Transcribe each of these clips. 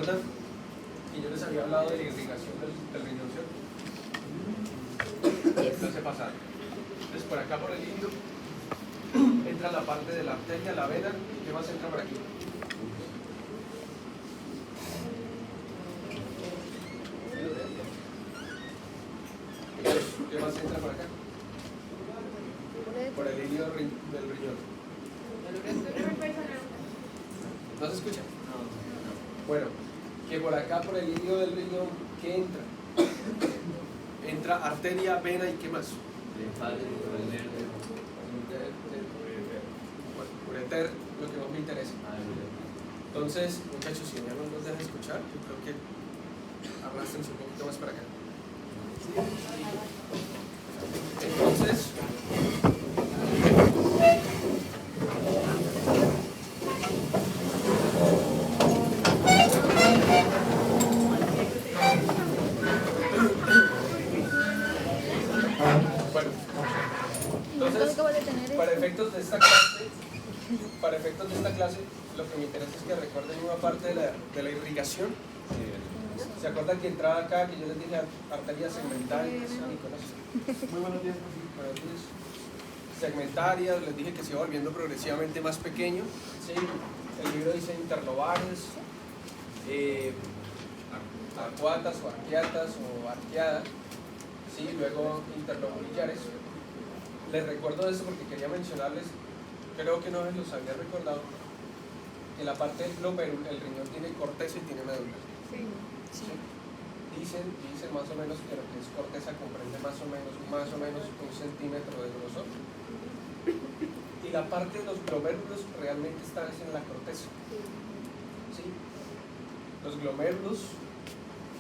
¿Recuerdan que yo les había hablado de la irrigación del riñón, ¿cierto? Entonces pasar. Entonces por acá por el ilion entra la parte de la arteria, la vena, ¿qué más entra por aquí? ¿Qué más entra por acá? Por el ilion del riñón. ¿No se escucha? Bueno, que por acá por el ilion del riñón, ¿qué entra? Entra arteria, vena y ¿qué más? Ureter, lo que más me interesa. Entonces, muchachos, si ya no nos deja escuchar, yo creo que arrastrense un poquito más para acá. Entonces, bueno, entonces, para efectos de esta clase, lo que me interesa es que recuerden una parte de la irrigación. ¿Se acuerdan que entraba acá, que yo les dije arterias segmentarias? Muy buenos días. Buenos días. Segmentarias, les dije que se iba volviendo progresivamente más pequeño. ¿Sí? El libro dice interlobares, arcuatas o arqueatas o arqueadas, ¿sí? Luego interlobulillares. Les recuerdo esto porque quería mencionarles, creo que no les los había recordado, que la parte del glomérulo, el riñón tiene corteza y tiene médula. Sí. ¿Sí? Dicen más o menos que lo que es corteza comprende más o menos 1 centímetro de grosor. Y la parte de los glomérulos realmente está en la corteza. ¿Sí? Los glomérulos,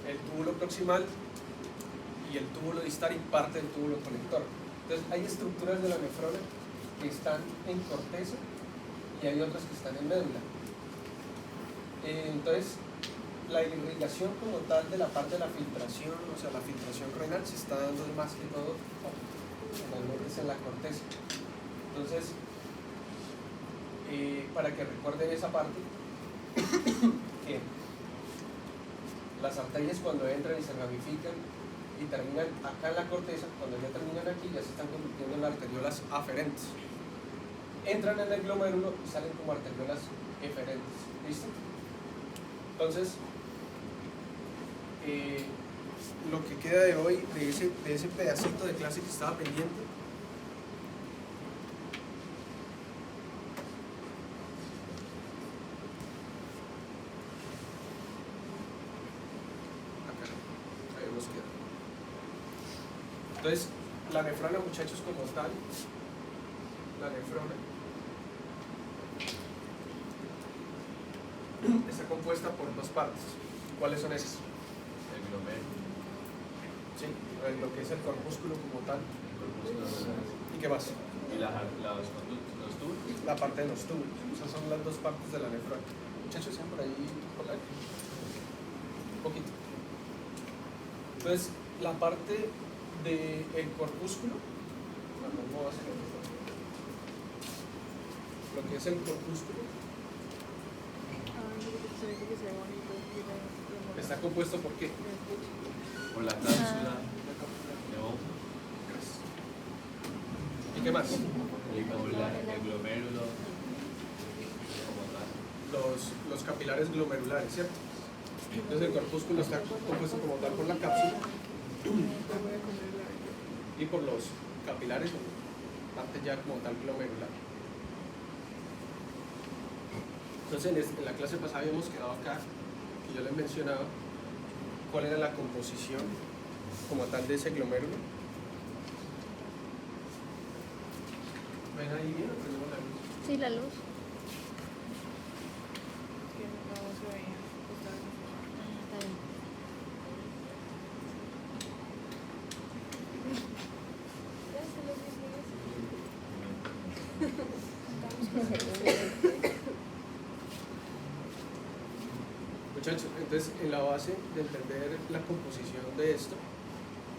el túbulo proximal y el túbulo distal y parte del túbulo conector. Entonces hay estructuras de la nefrona que están en corteza y hay otras que están en médula. Entonces la irrigación como tal de la parte de la filtración, o sea la filtración renal, se está dando más que todo en la corteza. Entonces, para que recuerden esa parte, que las arterias cuando entran y se ramifican y terminan acá en la corteza, cuando ya terminan aquí ya se están convirtiendo en arteriolas aferentes. Entran en el glomérulo y salen como arteriolas eferentes. ¿Listo? Entonces, lo que queda de hoy, de ese pedacito de clase que estaba pendiente, acá, ahí nos queda. Entonces, la nefrona, muchachos, como tal, la nefrona está compuesta por 2 partes. ¿Cuáles son esas? El glomérulo. Sí, lo que es el corpúsculo como tal. ¿Y qué más? Y los túbulos. La parte de los túbulos. Esas son las 2 partes de la nefrona. Muchachos, sean por ahí, por ahí. Un poquito. Entonces, la parte del corpúsculo, lo que es el corpúsculo, está compuesto por qué? Por la cápsula. ¿Y qué más? El glomérulo. Los capilares glomerulares, ¿cierto? Entonces el corpúsculo está compuesto como tal por la cápsula y por los capilares, parte ya como tal glomerular. Entonces en la clase pasada habíamos quedado acá, que yo les mencionaba cuál era la composición como tal de ese glomérulo. ¿Ven ahí bien o prendemos la luz? Sí, la luz. Muchachos, entonces en la base de entender la composición de esto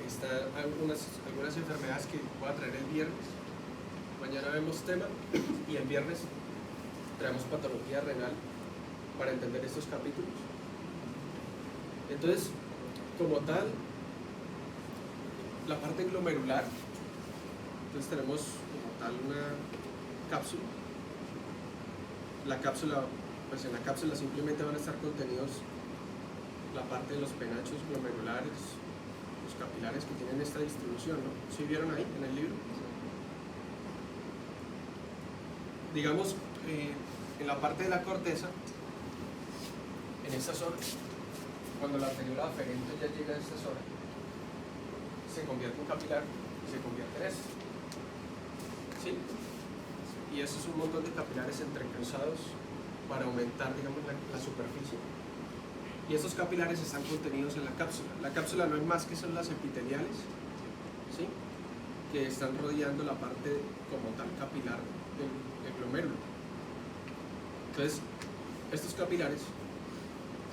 están algunas enfermedades que voy a traer el viernes. Mañana vemos tema y el viernes traemos patología renal para entender estos capítulos. Entonces, como tal, la parte glomerular, entonces tenemos como tal una cápsula. La cápsula, pues en la cápsula simplemente van a estar contenidos la parte de los penachos glomerulares, los capilares que tienen esta distribución, ¿no? ¿Sí vieron ahí en el libro? Digamos, en la parte de la corteza, en esta zona, cuando la arteriola aferente ya llega a esta zona, se convierte en capilar y se convierte en esto. ¿Sí? Y eso es un montón de capilares entrecruzados para aumentar, digamos, la superficie. Y estos capilares están contenidos en la cápsula. La cápsula no es más que son las epiteliales, ¿sí?, que están rodeando la parte como tal capilar del glomérulo. Entonces, estos capilares,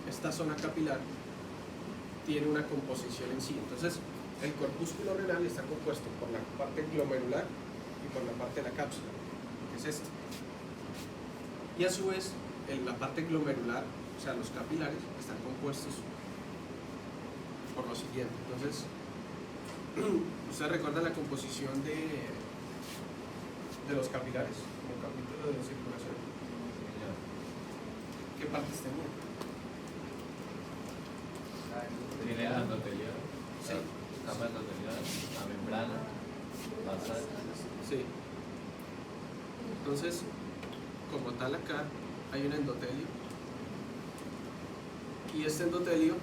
esta zona capilar, tiene una composición en sí. Entonces, el corpúsculo renal está compuesto por la parte glomerular y por la parte de la cápsula, que es esta. Y a su vez, en la parte glomerular, o sea, los capilares, están compuestos por lo siguiente. Entonces, ¿ustedes recuerdan la composición de los capilares en el capítulo de circulación? ¿Qué partes tenían? Tiene la endotelial, Sí. la capa endotelial, la membrana, basal. Sí. Entonces, como tal acá hay un endotelio y este endotelio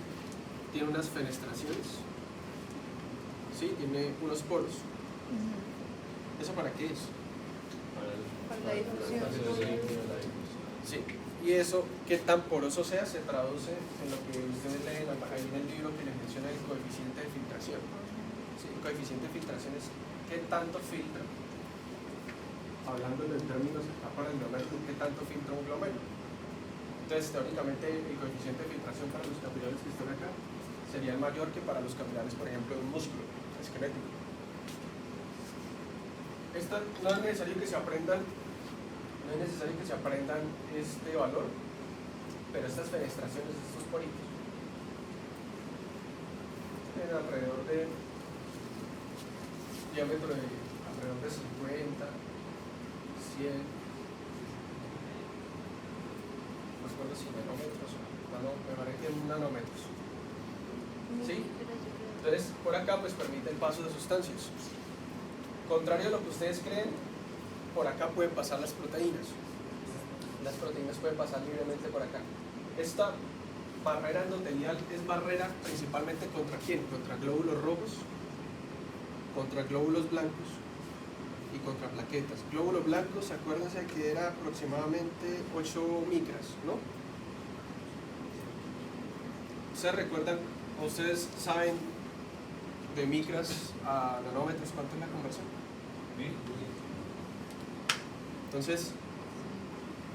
tiene unas fenestraciones, ¿sí? Tiene unos poros. ¿Eso para qué es? Para la difusión. Sí. Y eso, que tan poroso sea, se traduce en lo que ustedes leen ahí en el libro que les menciona el coeficiente de filtración. ¿Sí? El coeficiente de filtración es qué tanto filtra, hablando en términos acá para el glomérulo, qué tanto filtra un glomérulo. Entonces, teóricamente, el coeficiente de filtración para los capilares que están acá sería mayor que para los capilares, por ejemplo, de un músculo esquelético. Esto no es necesario que se aprendan. No es necesario que se aprendan este valor, pero estas fenestraciones, estos poritos, tienen alrededor de diámetro de alrededor de 50, 100, no recuerdo si nanómetros, me parece que en nanómetros. ¿Sí? Entonces, por acá pues permite el paso de sustancias. Contrario a lo que ustedes creen, por acá pueden pasar las proteínas. Las proteínas pueden pasar libremente por acá. Esta barrera endotelial es barrera principalmente contra ¿quién? Contra glóbulos rojos, contra glóbulos blancos y contra plaquetas. Glóbulos blancos, acuérdense que era aproximadamente 8 micras, ¿no? ¿Ustedes recuerdan, o ustedes saben de micras a nanómetros cuánto es la conversión? Entonces,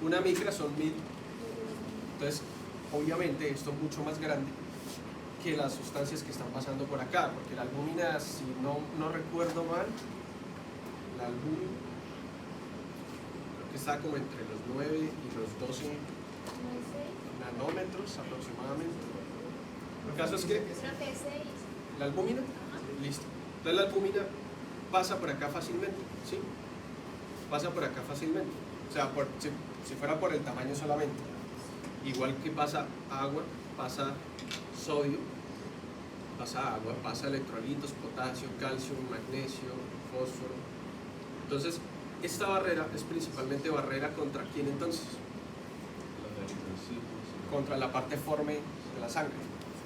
una micra son 1000. Entonces, obviamente, esto es mucho más grande que las sustancias que están pasando por acá, porque la albúmina, si no recuerdo mal, la albúmina creo que está como entre los 9 y los 12 nanómetros aproximadamente. El caso es que la albúmina, listo. Entonces, la albúmina pasa por acá fácilmente, ¿sí? Pasa por acá fácilmente. O sea, si fuera por el tamaño solamente. Igual que pasa agua, pasa sodio, pasa agua, pasa electrolitos, potasio, calcio, magnesio, fósforo. Entonces, esta barrera es principalmente barrera contra ¿quién entonces? Contra la parte forme de la sangre.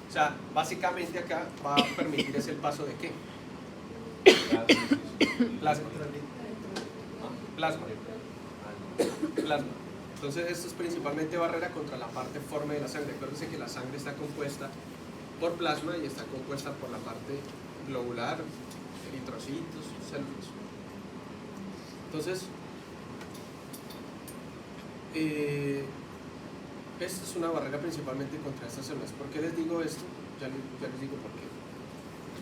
O sea, básicamente acá va a permitir ese paso de ¿qué? Plasma. Plasma. Entonces esto es principalmente barrera contra la parte forme de la sangre. Acuérdense que la sangre está compuesta por plasma y está compuesta por la parte globular, eritrocitos, células. Entonces, esta es una barrera principalmente contra estas células. ¿Por qué les digo esto? Ya les digo por qué.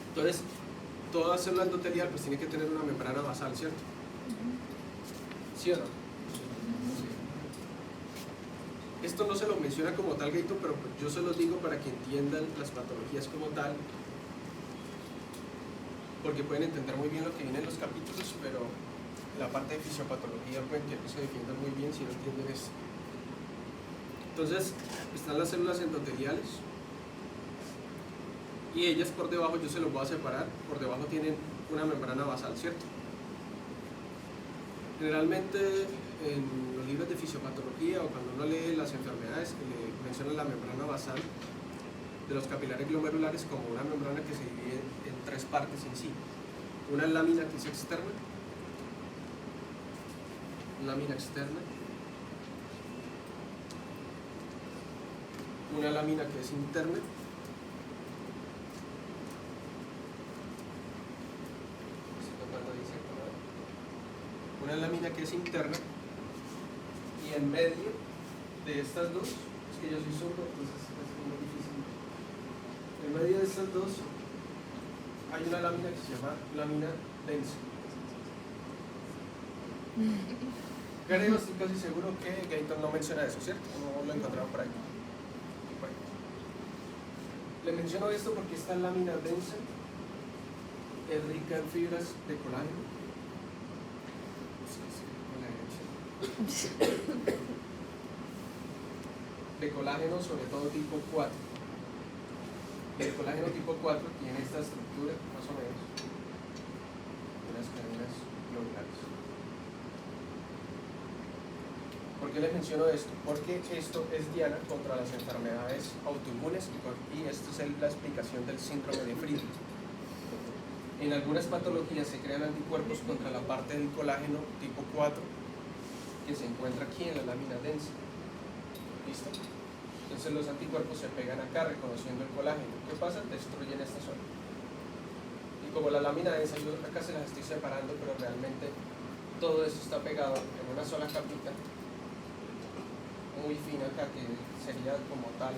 Entonces, toda célula endotelial pues tiene que tener una membrana basal, ¿cierto? ¿Sí o no? Esto no se lo menciona como tal Gaito, pero pues yo se los digo para que entiendan las patologías como tal, porque pueden entender muy bien lo que viene en los capítulos, pero la parte de fisiopatología pueden que no se defiendan muy bien si no entienden esto. Entonces están las células endoteliales y ellas por debajo, yo se los voy a separar, por debajo tienen una membrana basal, ¿cierto? Generalmente en los libros de fisiopatología o cuando uno lee las enfermedades le mencionan la membrana basal de los capilares glomerulares como una membrana que se divide en tres partes en sí. Una lámina que es externa, lámina externa, una lámina que es interna una lámina que es interna y en medio de estas dos, es que yo soy zurdo, entonces es muy difícil. En medio de estas dos hay una lámina que se llama lámina densa. Creo, estoy casi seguro que Gayton no menciona eso, ¿cierto? No lo encontramos por ahí. Bueno. Le menciono esto porque esta lámina densa es rica en fibras de colágeno. De colágeno, sobre todo tipo 4. El colágeno tipo 4 tiene esta estructura, más o menos, unas cadenas globulares. ¿Por qué les menciono esto? Porque esto es diana contra las enfermedades autoinmunes y esto es la explicación del síndrome nefrítico. En algunas patologías se crean anticuerpos contra la parte del colágeno tipo 4 que se encuentra aquí en la lámina densa. ¿Listo? Entonces los anticuerpos se pegan acá reconociendo el colágeno. ¿Qué pasa? Destruyen esta zona. Y como la lámina densa, yo acá se las estoy separando, pero realmente todo eso está pegado en una sola capita muy fina acá, que sería como tal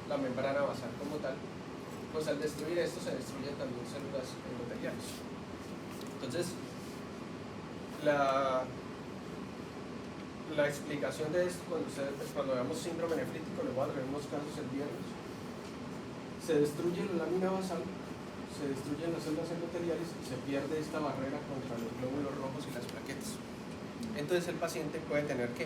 la membrana basal como tal. Pues al destruir esto se destruyen también células endoteliales. Entonces la explicación de esto, cuando veamos síndrome nefrítico, les voy a traer unos casos el viernes. Se destruye la lámina basal, se destruyen las células endoteliales y se pierde esta barrera contra los glóbulos rojos y las plaquetas. Entonces el paciente puede tener ¿qué?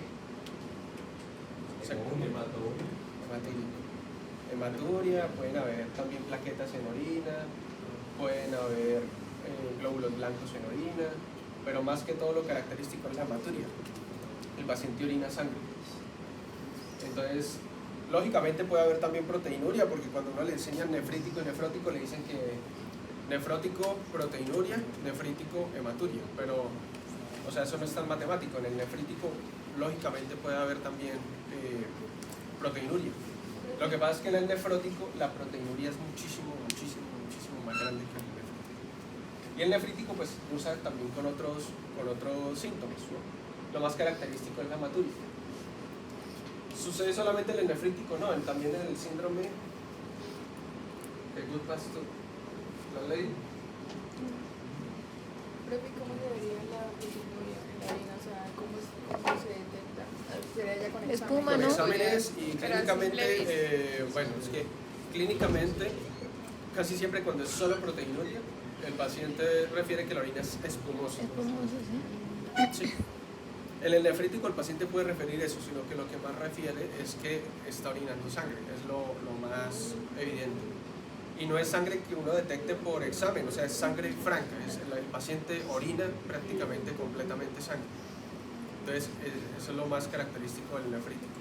Hematuria, pueden haber también plaquetas en orina, pueden haber glóbulos blancos en orina, pero más que todo lo característico es la hematuria. El paciente orina sangre. Entonces, lógicamente puede haber también proteinuria, porque cuando uno le enseñan nefrítico y nefrótico le dicen que nefrótico, proteinuria, nefrítico, hematuria, pero, o sea, eso no es tan matemático. En el nefrítico, lógicamente puede haber también proteinuria. Lo que pasa es que en el nefrótico la proteinuria es muchísimo más grande que en el nefrítico. Y el nefrítico pues usa también con otros síntomas, ¿no? Lo más característico es la hematuria. ¿Sucede solamente en el nefrítico? No, también en el síndrome de Goodpasture. ¿Lo has leído? Profe, ¿cómo se vería la proteinuria en la orina? O sea, ¿cómo se detecta? ¿Sería ya con Espuma, Con ¿no? exámenes y Pero clínicamente, bueno, es que clínicamente casi siempre cuando es solo proteinuria, el paciente refiere que la orina es espumosa. Espumoso, sí. Sí. En el nefrítico el paciente puede referir eso, sino que lo que más refiere es que está orinando sangre, es lo más evidente. Y no es sangre que uno detecte por examen, o sea, es sangre franca, el paciente orina prácticamente completamente sangre. Entonces, eso es lo más característico del nefrítico.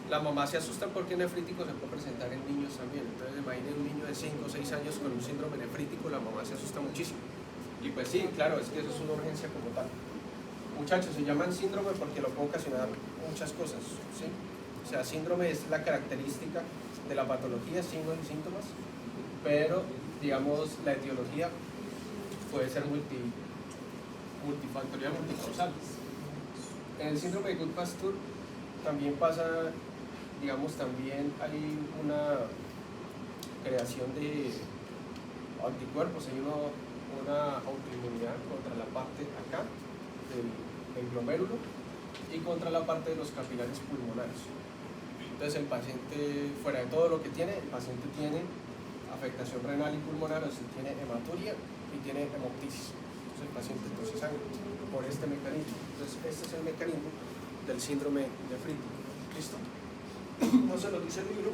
La mamá se asusta porque el nefrítico se puede presentar en niños también. Entonces, imaginen un niño de 5 o 6 años con un síndrome nefrítico, la mamá se asusta muchísimo. Y pues sí, claro, es que eso es una urgencia como tal. Muchachos, se llaman síndrome porque lo puede ocasionar muchas cosas, ¿sí? O sea, síndrome es la característica de la patología, signos y síntomas, pero, digamos, la etiología puede ser multifactorial, multicausal. En el síndrome de Goodpasture también pasa, digamos, también hay una creación de anticuerpos, hay una autoinmunidad contra la parte acá del glomérulo y contra la parte de los capilares pulmonares. Entonces el paciente, fuera de todo lo que tiene, el paciente tiene afectación renal y pulmonar, o sea, tiene hematuria y tiene hemoptisis. Entonces el paciente tose sangre por este mecanismo. Entonces este es el mecanismo del síndrome nefrítico. ¿Listo? No se lo dice el libro,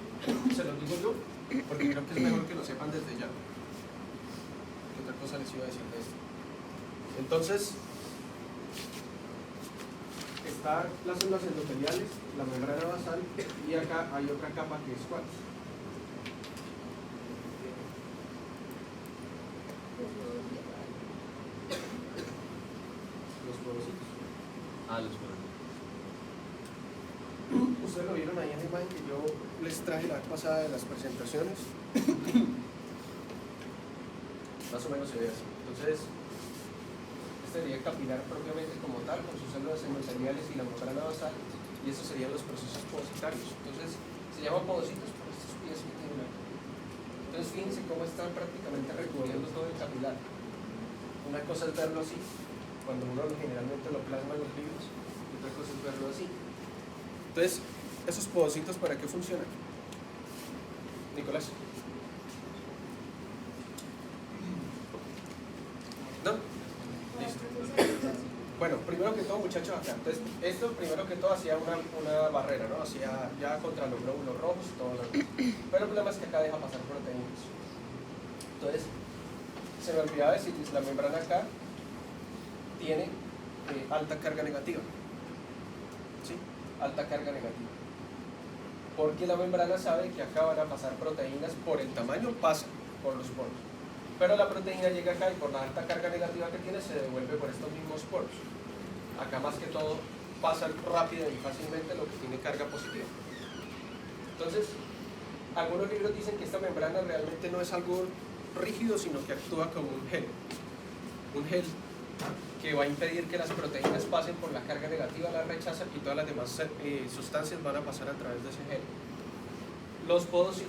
se lo digo yo, porque creo que es mejor que lo sepan desde ya. ¿Qué otra cosa les iba a decir de esto? Entonces, están las células endoteliales, la membrana basal, y acá hay otra capa que es ¿cuál? Los podocitos. Ah, los colores. Ustedes lo vieron ahí en la imagen que yo les traje la vez pasada de las presentaciones. Más o menos se ve así. Entonces, este sería el capilar propiamente como tal, con sus células endoteliales y la membrana basal, y estos serían los procesos podocitarios. Entonces, se llaman podocitos por estos pies que tienen aquí. Entonces, fíjense cómo están prácticamente recubriendo todo el capilar. Una cosa es verlo así, cuando uno generalmente lo plasma en los libros, y otra cosa es verlo así. Entonces, ¿esos podocitos para qué funcionan? Nicolás. ¿No? Listo. Bueno, primero que todo, muchachos, acá. Entonces, esto primero que todo hacía una barrera, ¿no? Hacía ya contra los glóbulos rojos y todo lo demás. Pero el problema es que acá deja pasar proteínas. Entonces, se me olvidaba decir, la membrana acá tiene alta carga negativa. ¿Sí? Alta carga negativa. Porque la membrana sabe que acá van a pasar proteínas por el tamaño, pasa por los poros. Pero la proteína llega acá y por la alta carga negativa que tiene se devuelve por estos mismos poros. Acá más que todo pasa rápido y fácilmente lo que tiene carga positiva. Entonces, algunos libros dicen que esta membrana realmente no es algo rígido, sino que actúa como un gel. Un gel que va a impedir que las proteínas pasen por la carga negativa, la rechaza y todas las demás sustancias van a pasar a través de ese gel. Los podocitos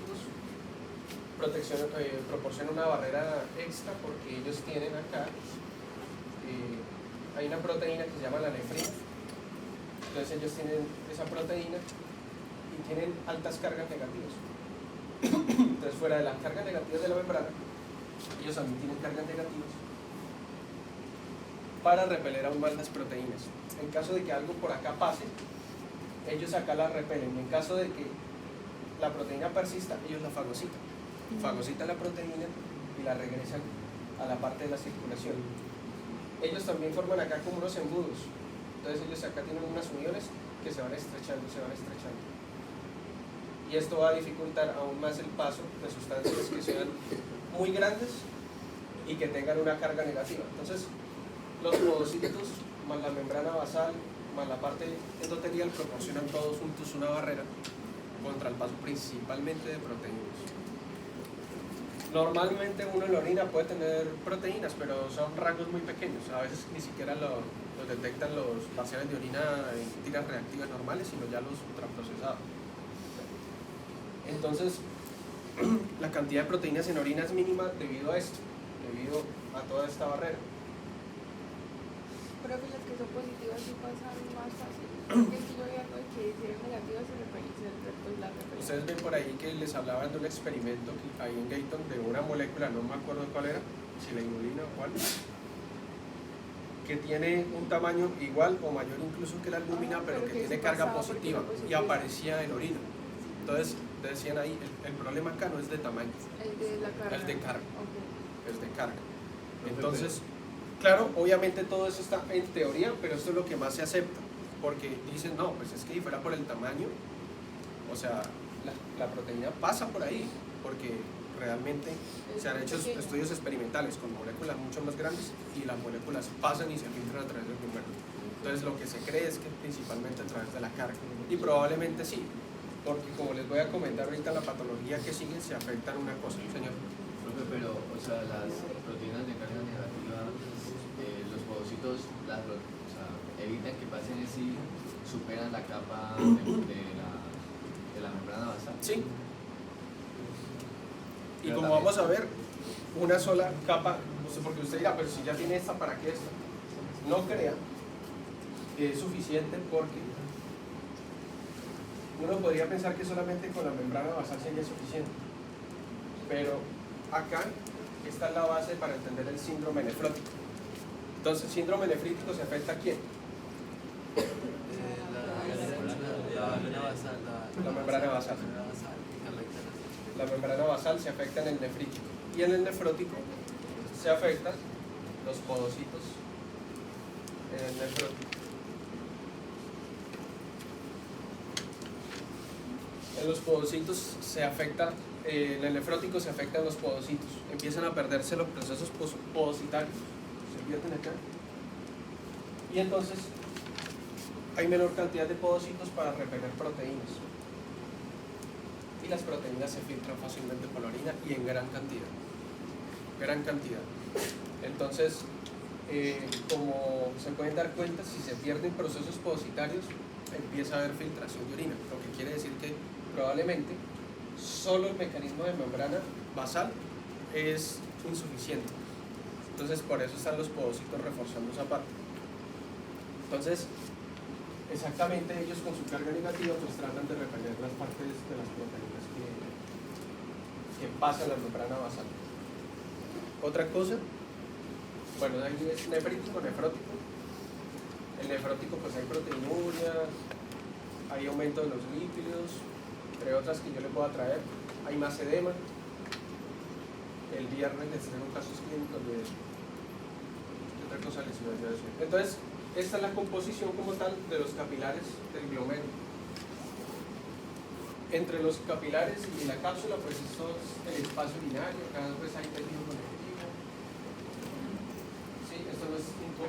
proporcionan una barrera extra porque ellos tienen acá, hay una proteína que se llama la nefrina. Entonces ellos tienen esa proteína y tienen altas cargas negativas. Entonces fuera de las cargas negativas de la membrana, ellos también tienen cargas negativas para repeler aún más las proteínas. En caso de que algo por acá pase, ellos acá la repelen. En caso de que la proteína persista, ellos la fagocitan la proteína y la regresan a la parte de la circulación. Ellos también forman acá como unos embudos. Entonces ellos acá tienen unas uniones que se van estrechando. Y esto va a dificultar aún más el paso de sustancias que sean muy grandes y que tengan una carga negativa. Entonces, los podocitos, más la membrana basal, más la parte endotelial, proporcionan todos juntos una barrera contra el paso principalmente de proteínas. Normalmente uno en la orina puede tener proteínas, pero son rangos muy pequeños. A veces ni siquiera los detectan los parciales de orina en tiras reactivas normales, sino ya los ultraprocesados. Entonces, la cantidad de proteínas en orina es mínima debido a esto, debido a toda esta barrera. Pero que las que son positivas sí pasan más fácil. Porque es que yo había algo de que si eran negativas se repelen, pues la repelen. Ustedes ven por ahí que les hablaban de un experimento que hay en Gayton de una molécula, no me acuerdo cuál era, si la inulina o cuál, que tiene un tamaño igual o mayor incluso que la albúmina, pero que tiene carga positiva y aparecía en orina. Entonces decían ahí, el problema acá no es de tamaño, El de la carga. es de carga. Okay. Es de carga. Entonces, claro, obviamente todo eso está en teoría, pero esto es lo que más se acepta, porque dicen, no, pues es que si fuera por el tamaño, o sea, la proteína pasa por ahí, porque realmente se han hecho estudios experimentales con moléculas mucho más grandes y las moléculas pasan y se filtran a través del pulmón. Entonces lo que se cree es que principalmente a través de la carga, y probablemente sí, porque como les voy a comentar ahorita, la patología que sigue se afecta en una cosa, señor. Profe, pero, o sea, las proteínas de carga negativa, los podocitos, o sea, evitan que pasen y superan la capa de la membrana basal. Sí. Y Pero como también, vamos a ver, una sola capa, porque usted dirá, pero si ya tiene esta, ¿para qué esta? No crea que es suficiente porque uno podría pensar que solamente con la membrana basal sería suficiente, pero acá esta es la base para entender el síndrome nefrótico. Entonces, el síndrome nefrítico se afecta a quién? La membrana basal. La membrana basal se afecta en el nefrítico, y en el nefrótico se afectan los podocitos en el nefrótico. En los podocitos se afecta, en el nefrótico se afectan los podocitos, empiezan a perderse los procesos podocitarios, se pierden acá, y entonces hay menor cantidad de podocitos para repeler proteínas, y las proteínas se filtran fácilmente por la orina y en gran cantidad. Entonces, como se pueden dar cuenta, si se pierden procesos podocitarios, empieza a haber filtración de orina, lo que quiere decir que probablemente solo el mecanismo de membrana basal es insuficiente. Entonces, por eso están los podocitos reforzando esa parte. Entonces, exactamente ellos con su carga negativa pues tratan de repeler las partes de las proteínas que pasan la membrana basal. Otra cosa, bueno, ahí es nefrítico, nefrótico. El nefrótico pues hay proteinuria, hay aumento de los lípidos, entre otras que yo le puedo traer, hay más edema. El viernes les traigo casos clínicos de ¿qué otra cosa les iba a decir? Entonces, esta es la composición como tal de los capilares del glomero. Entre los capilares y la cápsula, pues esto es el espacio urinario, acá pues hay tejido conectivo. Sí, esto no es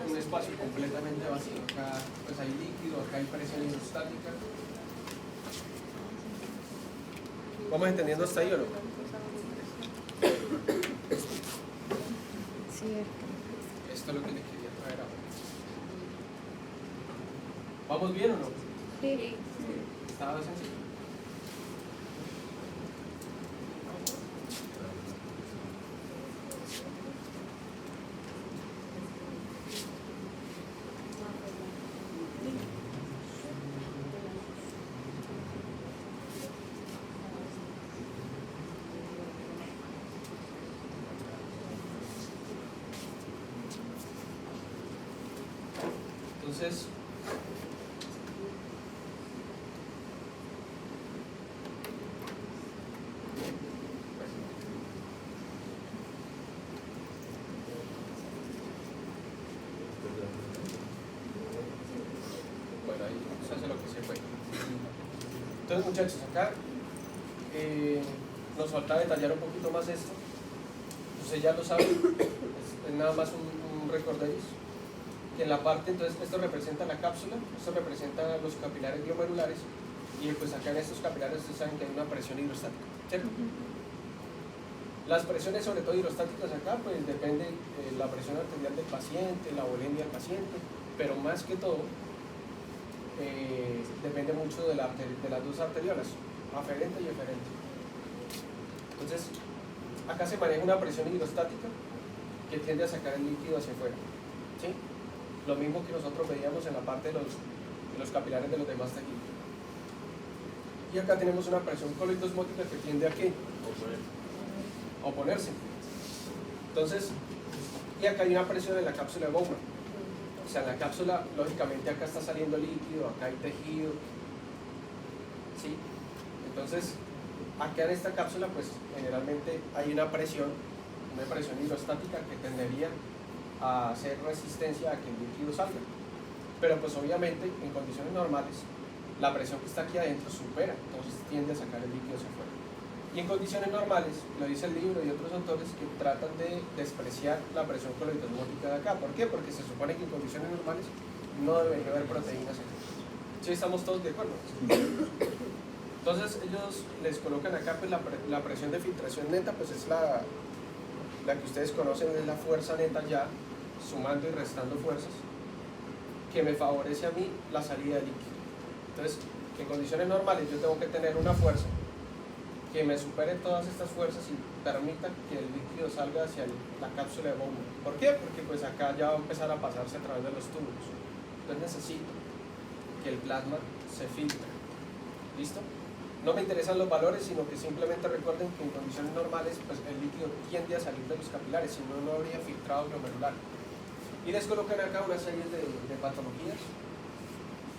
un espacio completamente vacío, acá pues hay líquido, acá hay presión hidrostática. ¿Vamos entendiendo hasta ahí o no? Cierto. Esto es lo que le quería traer ahora. ¿Vamos bien o no? Sí. Estaba sencillo. Entonces, bueno, ahí se hace lo que se puede. Entonces, muchachos, acá nos falta detallar un poquito más esto. Ustedes ya lo saben, es nada más un recorderis. Que en la parte, entonces esto representa la cápsula, esto representa los capilares glomerulares, y pues acá en estos capilares ustedes saben que hay una presión hidrostática, ¿cierto? Las presiones, sobre todo hidrostáticas acá, pues depende de la presión arterial del paciente, la volemia del paciente, pero más que todo depende mucho de las dos arteriolas, aferente y eferente. Entonces acá se maneja una presión hidrostática que tiende a sacar el líquido hacia afuera, ¿sí? Lo mismo que nosotros veíamos en la parte de los capilares de los demás tejidos. Y acá tenemos una presión coloidosmótica que tiende a ¿qué? A oponerse. Entonces, y acá hay una presión en la cápsula de Bowman. O sea, en la cápsula, lógicamente acá está saliendo líquido, acá hay tejido. ¿Sí? Entonces, acá en esta cápsula, pues generalmente hay una presión hidrostática que tendería a hacer resistencia a que el líquido salga, pero pues obviamente en condiciones normales la presión que está aquí adentro supera, entonces tiende a sacar el líquido hacia afuera. Y en condiciones normales, lo dice el libro y otros autores, que tratan de despreciar la presión coloidosmótica de acá. ¿Por qué? Porque se supone que en condiciones normales no debería haber proteínas aquí. ¿Sí estamos todos de acuerdo? Entonces ellos les colocan acá pues la presión de filtración neta, pues es la que ustedes conocen, es la fuerza neta ya sumando y restando fuerzas, que me favorece a mí la salida de líquido. Entonces, que en condiciones normales yo tengo que tener una fuerza que me supere todas estas fuerzas y permita que el líquido salga hacia la cápsula de Bowman. ¿Por qué? Porque pues acá ya va a empezar a pasarse a través de los túbulos. Entonces necesito que el plasma se filtre. ¿Listo? No me interesan los valores, sino que simplemente recuerden que en condiciones normales pues el líquido tiende a salir de los capilares, si no, no habría filtrado glomerular. Y les colocan acá una serie de patologías.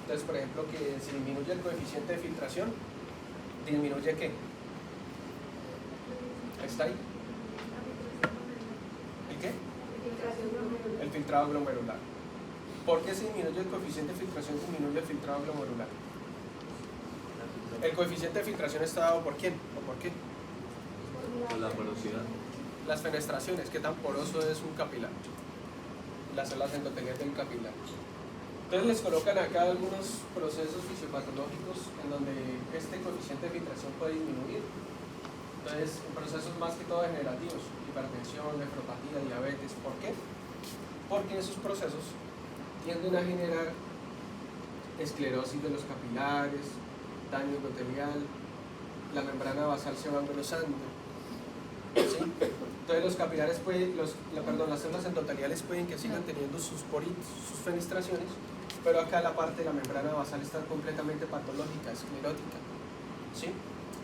Entonces, por ejemplo, que si disminuye el coeficiente de filtración, ¿disminuye qué? ¿Está ahí? ¿El qué? El filtrado glomerular. ¿Por qué si disminuye el coeficiente de filtración disminuye el filtrado glomerular? ¿El coeficiente de filtración está dado por quién? ¿O por qué? Por la porosidad. Las fenestraciones, ¿qué tan poroso es un capilar? Las células endoteliales del capilar. Entonces les colocan acá algunos procesos fisiopatológicos en donde este coeficiente de filtración puede disminuir. Entonces, en procesos más que todo degenerativos, hipertensión, nefropatía, diabetes. ¿Por qué? Porque esos procesos tienden a generar esclerosis de los capilares, daño endotelial, la membrana basal se va engrosando. ¿Sí? Entonces los capilares pueden, las células endoteliales pueden que sigan teniendo sus poritos, sus fenestraciones, pero acá la parte de la membrana basal está completamente patológica, esclerótica. ¿Sí?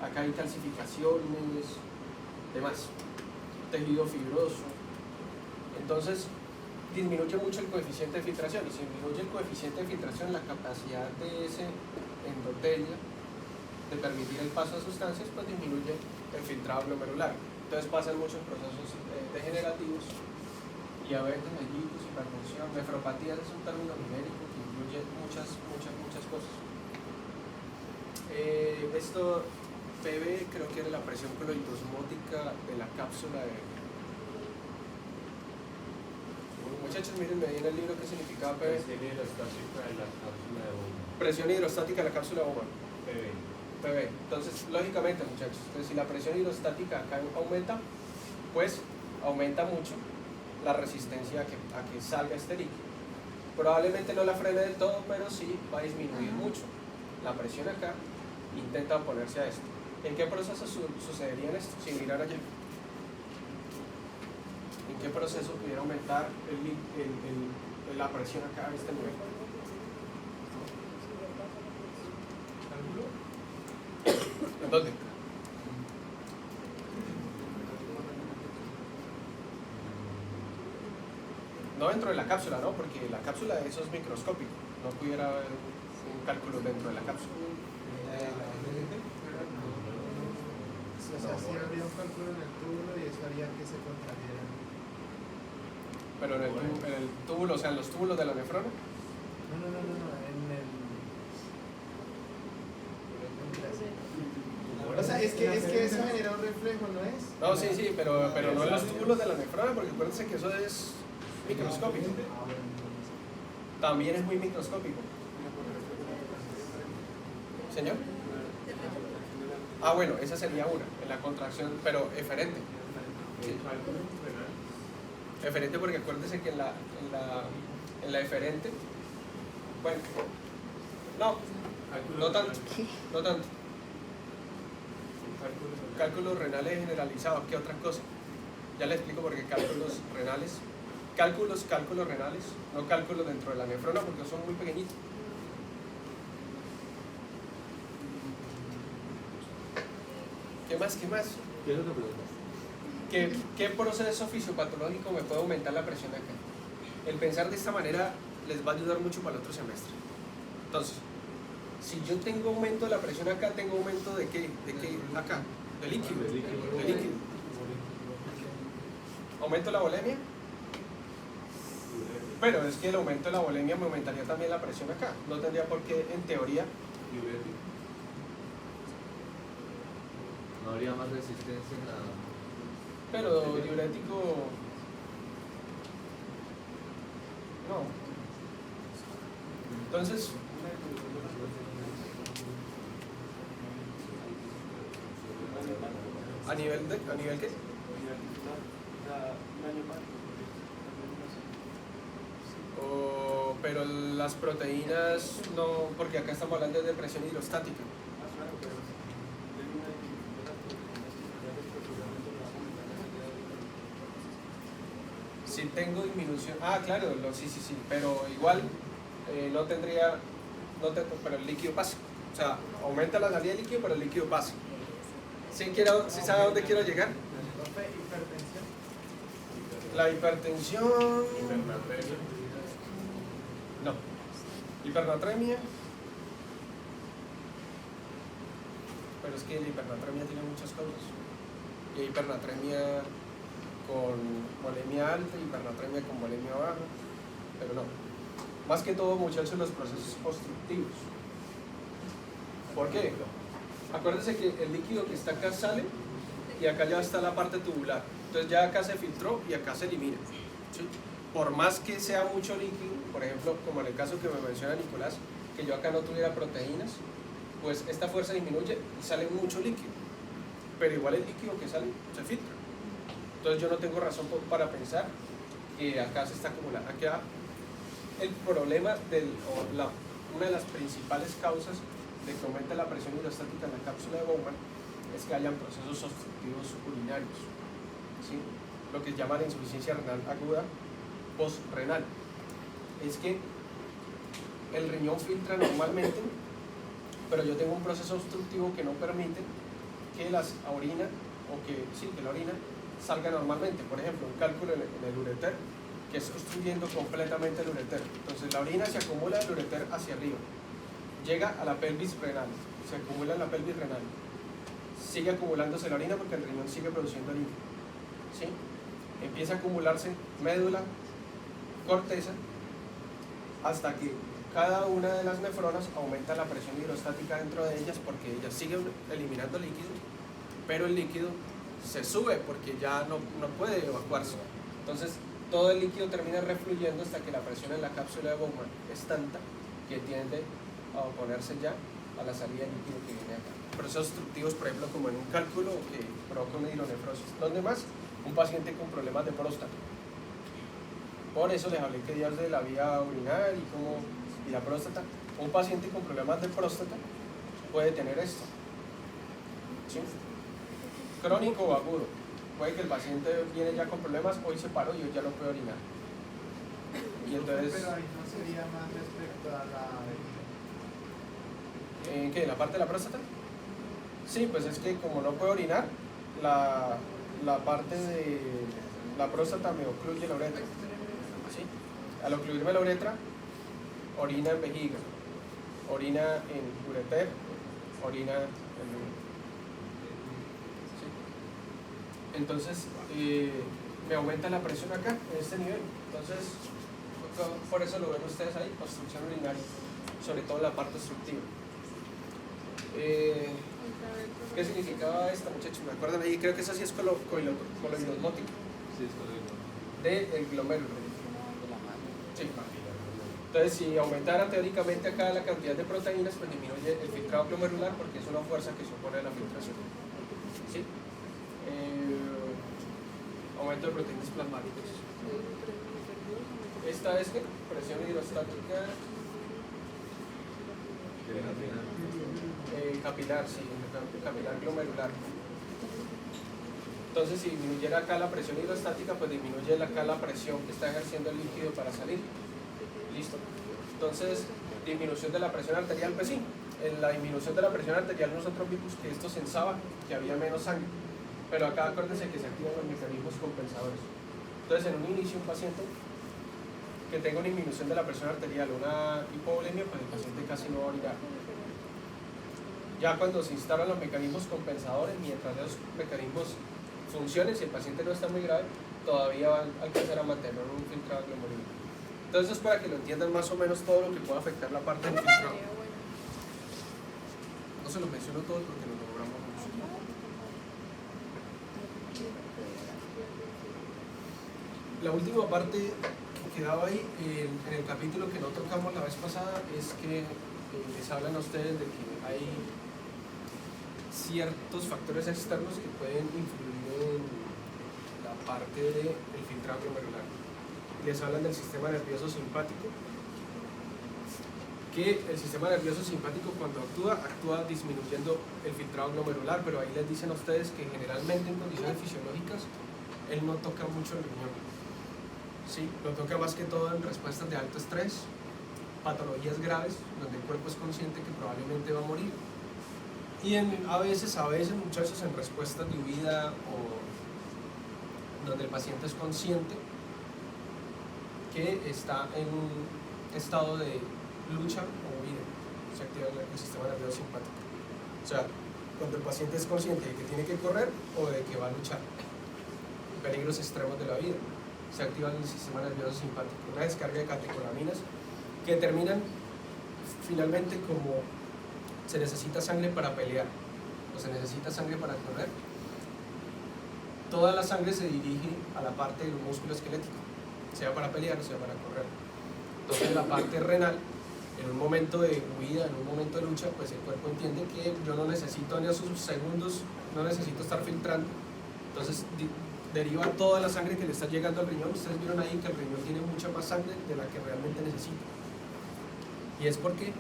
Acá hay calcificaciones, demás, tejido fibroso. Entonces disminuye mucho el coeficiente de filtración, y si disminuye el coeficiente de filtración, la capacidad de ese endotelio de permitir el paso de sustancias, pues disminuye el filtrado glomerular. Entonces pasan muchos procesos degenerativos, diabetes, mellitus, hipertensión, nefropatía es un término numérico que incluye muchas cosas. Esto PB creo que era la presión coloidosmótica de la cápsula de... Muchachos, miren, me di en el libro qué significaba PB. Presión hidrostática de la cápsula de Bowman. Presión hidrostática de la cápsula de Bowman. PB. PB. Entonces, lógicamente, muchachos, entonces, si la presión hidrostática acá aumenta, pues aumenta mucho la resistencia a que salga este líquido. Probablemente no la frene del todo, pero sí va a disminuir mucho la presión acá. Intenta oponerse a esto. ¿En qué proceso sucedería esto? Sin mirar allá. ¿En qué proceso pudiera aumentar la presión acá a este nivel? ¿En dónde? No dentro de la cápsula, ¿no? Porque la cápsula eso es microscópico. No pudiera haber un cálculo dentro de la cápsula. O sea, si habría un cálculo en el túbulo y eso haría que se contrajera. Pero en el túbulo, o sea, en los túbulos de la nefrona. No, en el... O sea, es que eso genera un reflejo, ¿no es? No, sí, pero no en los túbulos de la nefrona, porque acuérdense que eso es microscópico. También es muy microscópico. ¿Señor? Ah, bueno, esa sería una, en la contracción, pero eferente. Sí. Eferente porque acuérdense que en la eferente, bueno, no tanto. Cálculos renales generalizados, ¿qué otra cosa? Ya le explico por qué cálculos renales. Cálculos renales, no cálculos dentro de la nefrona porque son muy pequeñitos. ¿Qué más? ¿Qué es lo que preguntas? ¿Qué proceso fisiopatológico me puede aumentar la presión acá? El pensar de esta manera les va a ayudar mucho para el otro semestre. Entonces, si yo tengo aumento de la presión acá, tengo aumento de qué acá, de líquido. ¿Aumento la volemia? Pero es que el aumento de la volemia me aumentaría también la presión acá. No tendría por qué, en teoría. No habría más resistencia en la... Pero diurético... No. Entonces... ¿A nivel qué? Pero las proteínas no, porque acá estamos hablando de presión hidrostática. Si tengo disminución, claro, sí, pero igual no tendría, pero el líquido pasa. O sea, aumenta la salida de líquido, pero el líquido pasa. ¿Sí sabe a dónde quiero llegar? Profe, hipertensión. La hipertensión... Hipernatremia. No. Hipernatremia. Pero es que la hipernatremia tiene muchas causas. Y hay hipernatremia con bulimia alta, hipernatremia con bulimia baja, pero no. Más que todo, muchachos, los procesos obstructivos. ¿Por qué? Acuérdense que el líquido que está acá sale y acá ya está la parte tubular. Entonces ya acá se filtró y acá se elimina. ¿Sí? Por más que sea mucho líquido, por ejemplo, como en el caso que me menciona Nicolás, que yo acá no tuviera proteínas, pues esta fuerza disminuye y sale mucho líquido. Pero igual el líquido que sale se filtra. Entonces yo no tengo razón para pensar que acá se está acumulando. Acá el problema, una de las principales causas de que aumente la presión hidrostática en la cápsula de Bowman es que hayan procesos obstructivos urinarios, ¿sí? Lo que llaman insuficiencia renal aguda postrenal. Es que el riñón filtra normalmente, pero yo tengo un proceso obstructivo que no permite que la orina salga normalmente. Por ejemplo, un cálculo en el ureter, que es obstruyendo completamente el ureter. Entonces la orina se acumula del ureter hacia arriba, llega a la pelvis renal, se acumula en la pelvis renal, sigue acumulándose la orina porque el riñón sigue produciendo líquido, ¿sí? Empieza a acumularse médula, corteza, hasta que cada una de las nefronas aumenta la presión hidrostática dentro de ellas porque ellas siguen eliminando líquido, pero el líquido se sube porque ya no puede evacuarse. Entonces todo el líquido termina refluyendo hasta que la presión en la cápsula de Bowman es tanta que tiende a oponerse ya a la salida de líquido que viene acá. Procesos obstructivos, por ejemplo, como en un cálculo que provoca una hidronefrosis. Los demás, un paciente con problemas de próstata. Por eso les hablé que días de la vía urinaria y la próstata. Un paciente con problemas de próstata puede tener esto, ¿sí? Crónico o agudo. Puede que el paciente viene ya con problemas, hoy se paró y hoy ya no puede orinar. Y entonces, Pero ahí no sería más respecto a la vejiga. ¿qué? ¿La parte de la próstata? Sí, pues es que como no puede orinar, la parte de la próstata me ocluye la uretra. ¿Sí? Al ocluirme la uretra, orina en vejiga, orina en ureter, orina en riñón. ¿Sí? Entonces, me aumenta la presión acá, en este nivel. Entonces, por eso lo ven ustedes ahí, obstrucción urinaria, sobre todo en la parte obstructiva. ¿Qué significaba esta, muchachos? ¿Me acuerdan ahí? Creo que esa sí es coloidosmótica. Sí, es correcto. Del glomérulo. Sí. Entonces, si aumentara teóricamente acá la cantidad de proteínas, pues disminuye el filtrado glomerular porque es una fuerza que se opone a la filtración. ¿Sí? Aumento de proteínas plasmáticas. Esta es que presión hidrostática capilar, sí, capilar glomerular. Entonces, si disminuyera acá la presión hidrostática, pues disminuye acá la presión que está ejerciendo el líquido para salir. Listo. Entonces, disminución de la presión arterial, pues sí. En la disminución de la presión arterial nosotros vimos que esto sensaba que había menos sangre. Pero acá acuérdense que se activan los mecanismos compensadores. Entonces, en un inicio, un paciente que tenga una disminución de la presión arterial, una hipovolemia, pues el paciente casi no va a orinar. Ya cuando se instalan los mecanismos compensadores, mientras esos mecanismos funcionen, si el paciente no está muy grave, todavía va a alcanzar a mantener un filtrado glomerular. Entonces, es para que lo entiendan más o menos todo lo que puede afectar la parte del filtrado. No se los menciono todo porque nos logramos mucho. La última parte que quedaba ahí en el capítulo que no tocamos la vez pasada es que les hablan a ustedes de que hay ciertos factores externos que pueden influir en la parte del filtrado glomerular. Les hablan del sistema nervioso simpático, que el sistema nervioso simpático cuando actúa disminuyendo el filtrado glomerular, pero ahí les dicen a ustedes que generalmente en condiciones fisiológicas él no toca mucho el riñón, ¿sí? Lo toca más que todo en respuestas de alto estrés patologías graves donde el cuerpo es consciente que probablemente va a morir. Y a veces muchachos, en respuestas de huida o donde el paciente es consciente que está en un estado de lucha o huida, se activa el sistema nervioso simpático. O sea, cuando el paciente es consciente de que tiene que correr o de que va a luchar, peligros extremos de la vida, se activa el sistema nervioso simpático, una descarga de catecolaminas que terminan finalmente como se necesita sangre para pelear o se necesita sangre para correr. Toda la sangre se dirige a la parte del músculo esquelético, sea para pelear o sea para correr. Entonces la parte renal, en un momento de huida, en un momento de lucha, pues el cuerpo entiende que yo no necesito en esos segundos, no necesito estar filtrando. Entonces deriva toda la sangre que le está llegando al riñón. Ustedes vieron ahí que el riñón tiene mucha más sangre de la que realmente necesita. Y es porque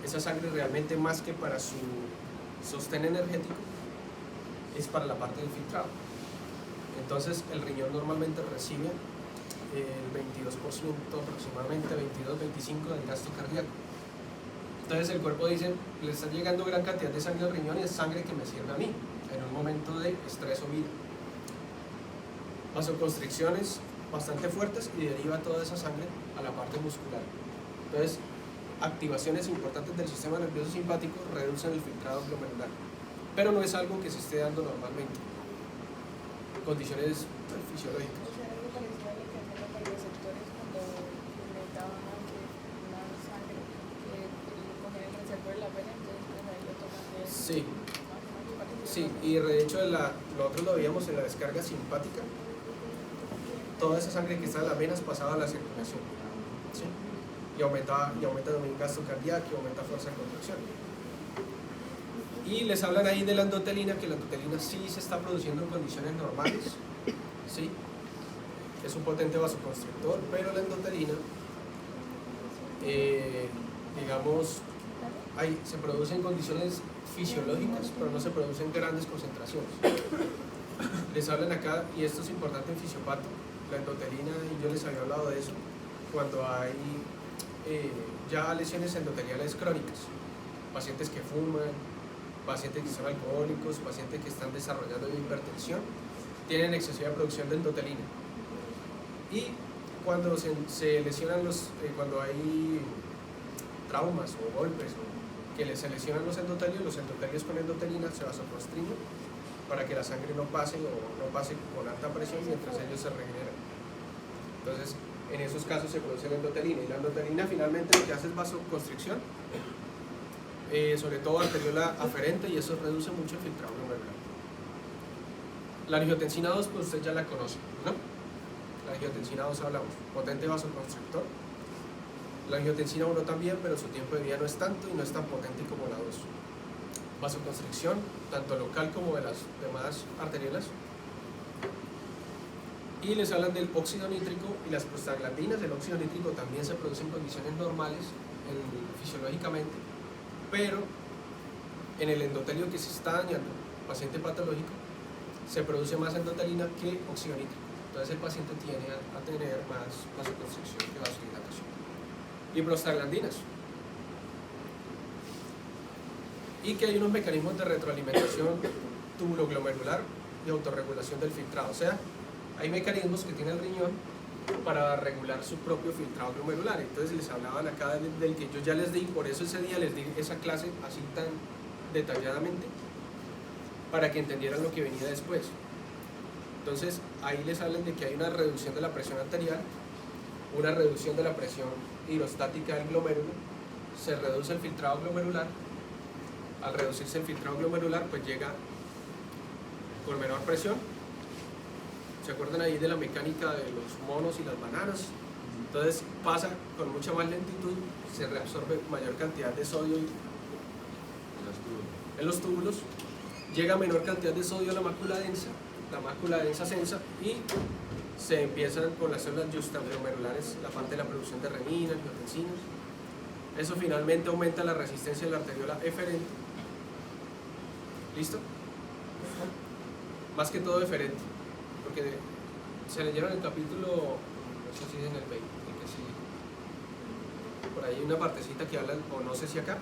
esa sangre realmente, más que para su sostén energético, es para la parte del filtrado. Entonces el riñón normalmente recibe el 22%, aproximadamente 22-25% del gasto cardíaco. Entonces el cuerpo dice, le está llegando gran cantidad de sangre al riñón y es sangre que me sirve a mí en un momento de estrés o vida. Vasoconstricciones bastante fuertes y deriva toda esa sangre a la parte muscular. Entonces, activaciones importantes del sistema nervioso simpático reducen el filtrado glomerular, pero no es algo que se esté dando normalmente. Condiciones fisiológicas. O sea, algo parecido a lo que hacen los receptores cuando necesitaban una sangre que cogen el receptor de la vena, entonces pues ahí lo toman de Sí, más o menos parecido. sí, y de hecho nosotros lo veíamos en la descarga simpática. Toda esa sangre que está en las venas pasaba a la circulación, ¿sí? Y aumenta también el gasto cardíaco y aumenta fuerza de contracción. Y les hablan ahí de la endotelina, que la endotelina sí se está produciendo en condiciones normales, ¿sí? Es un potente vasoconstrictor, pero la endotelina, digamos, se produce en condiciones fisiológicas, pero no se produce en grandes concentraciones. Les hablan acá, y esto es importante en fisiopato, la endotelina, y yo les había hablado de eso, cuando hay ya lesiones endoteliales crónicas, pacientes que fuman, pacientes que son alcohólicos, pacientes que están desarrollando hipertensión, tienen excesiva producción de endotelina. Y cuando se lesionan cuando hay traumas o golpes que se lesionan los endotelios con endotelina se vasoconstriñen para que la sangre no pase con alta presión mientras ellos se regeneran. Entonces, en esos casos se produce la endotelina, y la endotelina finalmente lo que hace es vasoconstricción, sobre todo arteriola aferente, y eso reduce mucho el filtrado glomerular. La angiotensina 2, pues usted ya la conoce, ¿no? La angiotensina 2 hablamos, potente vasoconstrictor. La angiotensina 1 también, pero su tiempo de vida no es tanto y no es tan potente como la 2. Vasoconstricción, tanto local como de las demás arteriolas. Y les hablan del óxido nítrico y las prostaglandinas. El óxido nítrico también se produce en condiciones normales, fisiológicamente, pero en el endotelio que se está dañando, paciente patológico, se produce más endotelina que óxido nítrico. Entonces el paciente tiene a tener más vasoconstricción que vasodilatación. Y prostaglandinas. Y que hay unos mecanismos de retroalimentación tubuloglomerular y autorregulación del filtrado. O sea, hay mecanismos que tiene el riñón para regular su propio filtrado glomerular. Entonces les hablaban acá del que yo ya les di, por eso ese día les di esa clase así tan detalladamente, para que entendieran lo que venía después. Entonces ahí les hablan de que hay una reducción de la presión arterial, una reducción de la presión hidrostática del glomérulo, se reduce el filtrado glomerular. Al reducirse el filtrado glomerular, pues llega con menor presión. ¿Se acuerdan ahí de la mecánica de los monos y las bananas? Entonces pasa con mucha más lentitud, se reabsorbe mayor cantidad de sodio en los túbulos, llega menor cantidad de sodio a la mácula densa sensa, y se empiezan con las células justaglomerulares, la parte de la producción de renina, angiotensinas. Eso finalmente aumenta la resistencia de la arteriola eferente. ¿Listo? Más que todo eferente, porque se leyeron el capítulo, no sé si es en el 20, el que sigue, por hay una partecita que habla, o no sé si acá,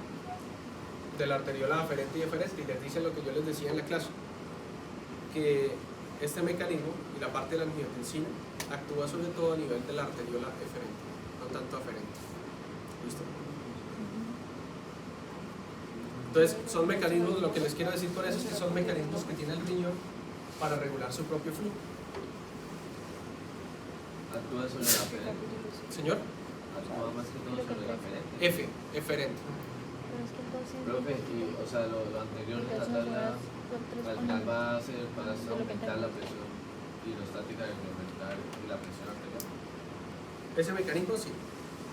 de la arteriola aferente y eferente, y les dice lo que yo les decía en la clase, que este mecanismo y la parte de la angiotensina actúa sobre todo a nivel de la arteriola eferente, no tanto aferente. ¿Listo? Entonces, son mecanismos, lo que les quiero decir con eso es que son mecanismos que tiene el riñón para regular su propio flujo. Actúa sobre la aferente. Señor, Actúa más que todo sobre la aferente. eferente. Profe, y, o sea, lo anterior de la tabla, al final va a ser para aumentar la presión hidrostática del glomerular y la presión arterial. Ese mecanismo sí.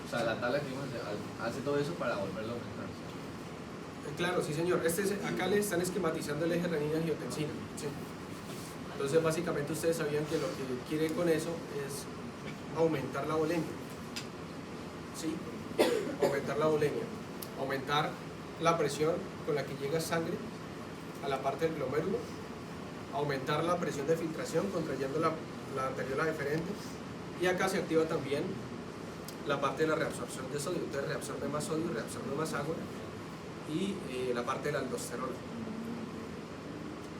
O sea, la tabla que vimos hace todo eso para volverlo a aumentar. Claro, sí señor. Acá le están esquematizando el eje renina-angiotensina. ¿Sí? Entonces básicamente ustedes sabían que lo que quiere con eso es aumentar la volemia. ¿Sí? Aumentar la volemia. Aumentar la presión con la que llega sangre a la parte del glomérulo. Aumentar la presión de filtración contrayendo la arteriola deferente. Y acá se activa también la parte de la reabsorción de sodio. Entonces reabsorbe más sodio, reabsorbe más agua. Y la parte de la aldosterona.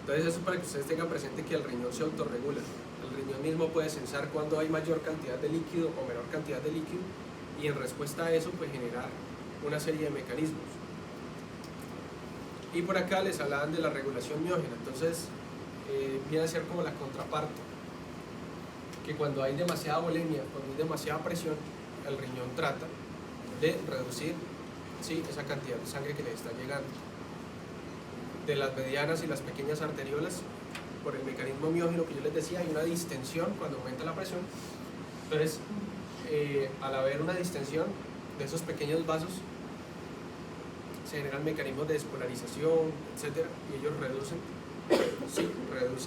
Entonces eso para que ustedes tengan presente que el riñón se autorregula. El riñón mismo puede sensar cuando hay mayor cantidad de líquido o menor cantidad de líquido y en respuesta a eso pues generar una serie de mecanismos. Y por acá les hablaban de la regulación miógena. Entonces viene a ser como la contraparte, que cuando hay demasiada volemia, cuando hay demasiada presión, el riñón trata de reducir, ¿sí?, esa cantidad de sangre que le está llegando. De las medianas y las pequeñas arteriolas, por el mecanismo miógeno que yo les decía, hay una distensión cuando aumenta la presión. Entonces, al haber una distensión de esos pequeños vasos, se generan mecanismos de despolarización, etc. Y ellos reducen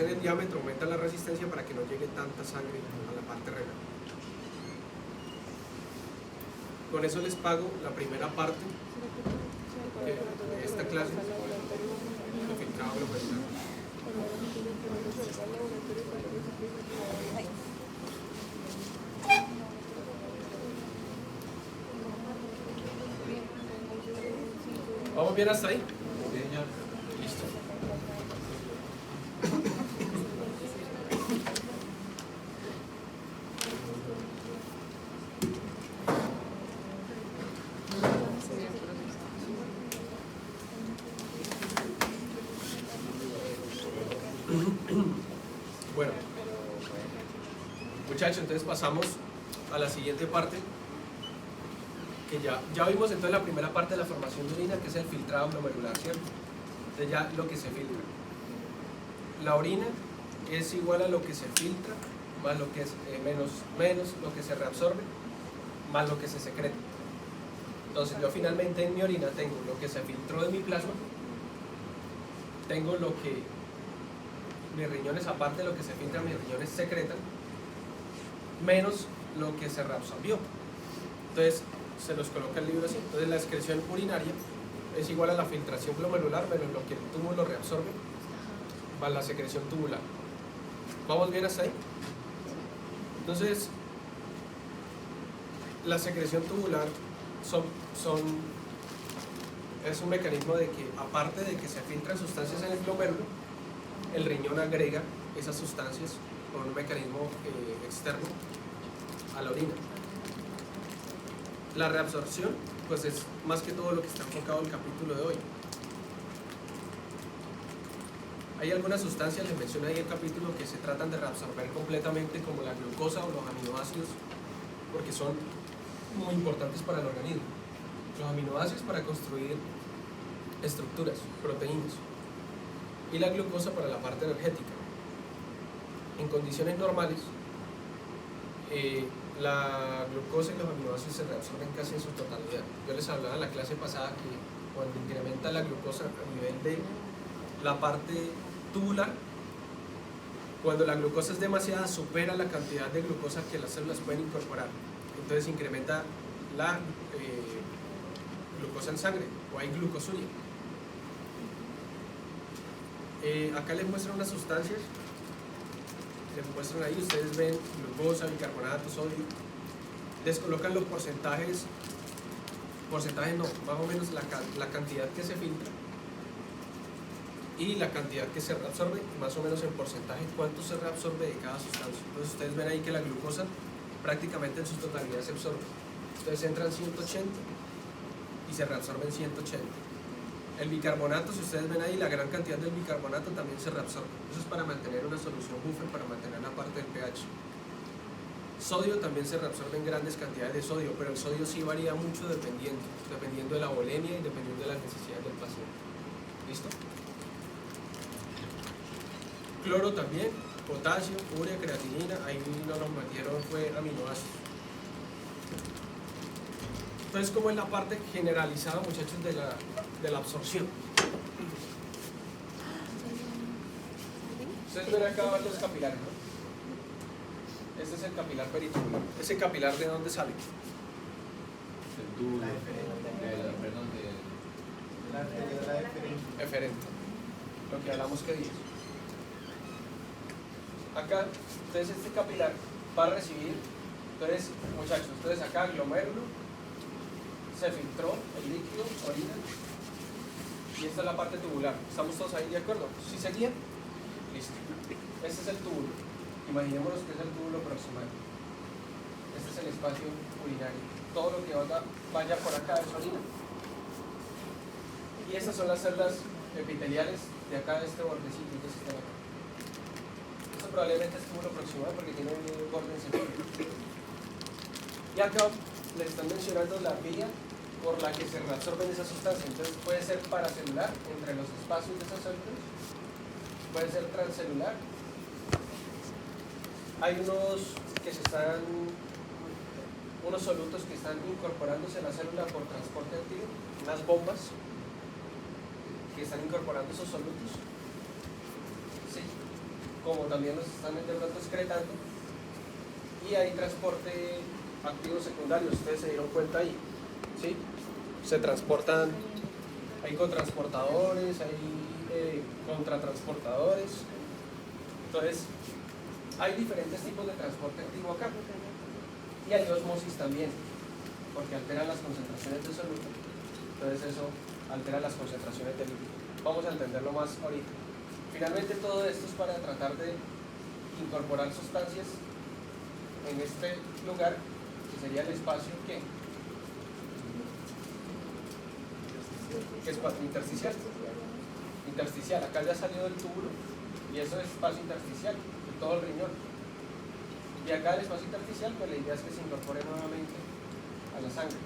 el diámetro, aumentan la resistencia para que no llegue tanta sangre a la parte renal. Con eso les pago la primera parte de esta clase de filtrado glomerular. ¿Vamos bien hasta ahí? Listo. Bueno, muchachos, entonces pasamos a la siguiente parte, que ya vimos entonces la primera parte de la formación de orina, que es el filtrado glomerular, ¿cierto? Entonces ya lo que se filtra. La orina es igual a lo que se filtra, más lo que es menos lo que se reabsorbe, más lo que se secreta. Entonces yo finalmente en mi orina tengo lo que se filtró de mi plasma, tengo lo que mis riñones, aparte de lo que se filtra, mis riñones secretan, menos lo que se reabsorbió. Entonces se los coloca el libro así. Entonces la excreción urinaria es igual a la filtración glomerular menos lo que el túbulo reabsorbe más la secreción tubular. ¿Vamos bien hasta ahí? Entonces la secreción tubular es un mecanismo de que, aparte de que se filtran sustancias en el glomérulo, el riñón agrega esas sustancias por un mecanismo externo a la orina. La reabsorción, pues es más que todo lo que está enfocado en el capítulo de hoy. Hay algunas sustancias, les mencioné ahí en el capítulo, que se tratan de reabsorber completamente, como la glucosa o los aminoácidos, porque son muy importantes para el organismo. Los aminoácidos para construir estructuras, proteínas, y la glucosa para la parte energética. En condiciones normales, la glucosa y los aminoácidos se reabsorben casi en su totalidad. Yo les hablaba en la clase pasada que cuando incrementa la glucosa a nivel de la parte tubular, cuando la glucosa es demasiada, supera la cantidad de glucosa que las células pueden incorporar. Entonces incrementa la glucosa en sangre, o hay glucosuria. Acá les muestran unas sustancias, les muestran ahí, ustedes ven glucosa, bicarbonato, sodio, les colocan los porcentajes porcentaje no, más o menos la cantidad que se filtra y la cantidad que se reabsorbe, más o menos en porcentaje cuánto se reabsorbe de cada sustancia. Entonces ustedes ven ahí que la glucosa prácticamente en su totalidad se absorbe. Ustedes entran 180 y se reabsorben 180. El bicarbonato, si ustedes ven ahí, la gran cantidad del bicarbonato también se reabsorbe. Eso es para mantener una solución buffer, para mantener la parte del pH. Sodio también se reabsorbe en grandes cantidades de sodio, pero el sodio sí varía mucho dependiendo de la volemia y dependiendo de las necesidades del paciente. ¿Listo? Cloro también, potasio, urea, creatinina, ahí no nos metieron fue aminoácidos. Entonces, ¿cómo es la parte generalizada, muchachos, de la absorción? Ustedes ven acá los capilares, ¿no? Este es el capilar peritubular. ¿Ese capilar de dónde sale? Del tubo, La eferente. perdón, La arteriola eferente. Eferente. Lo que hablamos que dice. Acá, entonces este capilar va a recibir, entonces, muchachos, entonces acá glomérulo, se filtró el líquido, orina, y esta es la parte tubular. ¿Estamos todos ahí de acuerdo? ¿Sí seguían? Listo. Este es el túbulo. Imaginémonos que es el túbulo proximal. Este es el espacio urinario. Todo lo que vaya por acá es orina. Y estas son las células epiteliales de acá, de este bordecito que está acá. Esto probablemente es túbulo proximal porque tiene un borde encefálico. Y acá le están mencionando la vía por la que se reabsorben esas sustancias. Entonces puede ser paracelular entre los espacios de esas células, puede ser transcelular. Hay unos solutos que están incorporándose a la célula por transporte activo, unas bombas que están incorporando esos solutos, sí, como también los están de pronto excretando. Y hay transporte activo secundario, ustedes se dieron cuenta ahí, ¿sí? Se transportan, hay cotransportadores, hay contratransportadores. Entonces, hay diferentes tipos de transporte activo acá. Y hay osmosis también, porque alteran las concentraciones de soluto. Entonces eso altera las concentraciones de líquido. Vamos a entenderlo más ahorita. Finalmente todo esto es para tratar de incorporar sustancias en este lugar, que sería el espacio que es intersticial. Intersticial, acá ya salió del túbulo y eso es espacio intersticial de todo el riñón. Y acá el espacio intersticial, pues la idea es que se incorpore nuevamente a la sangre.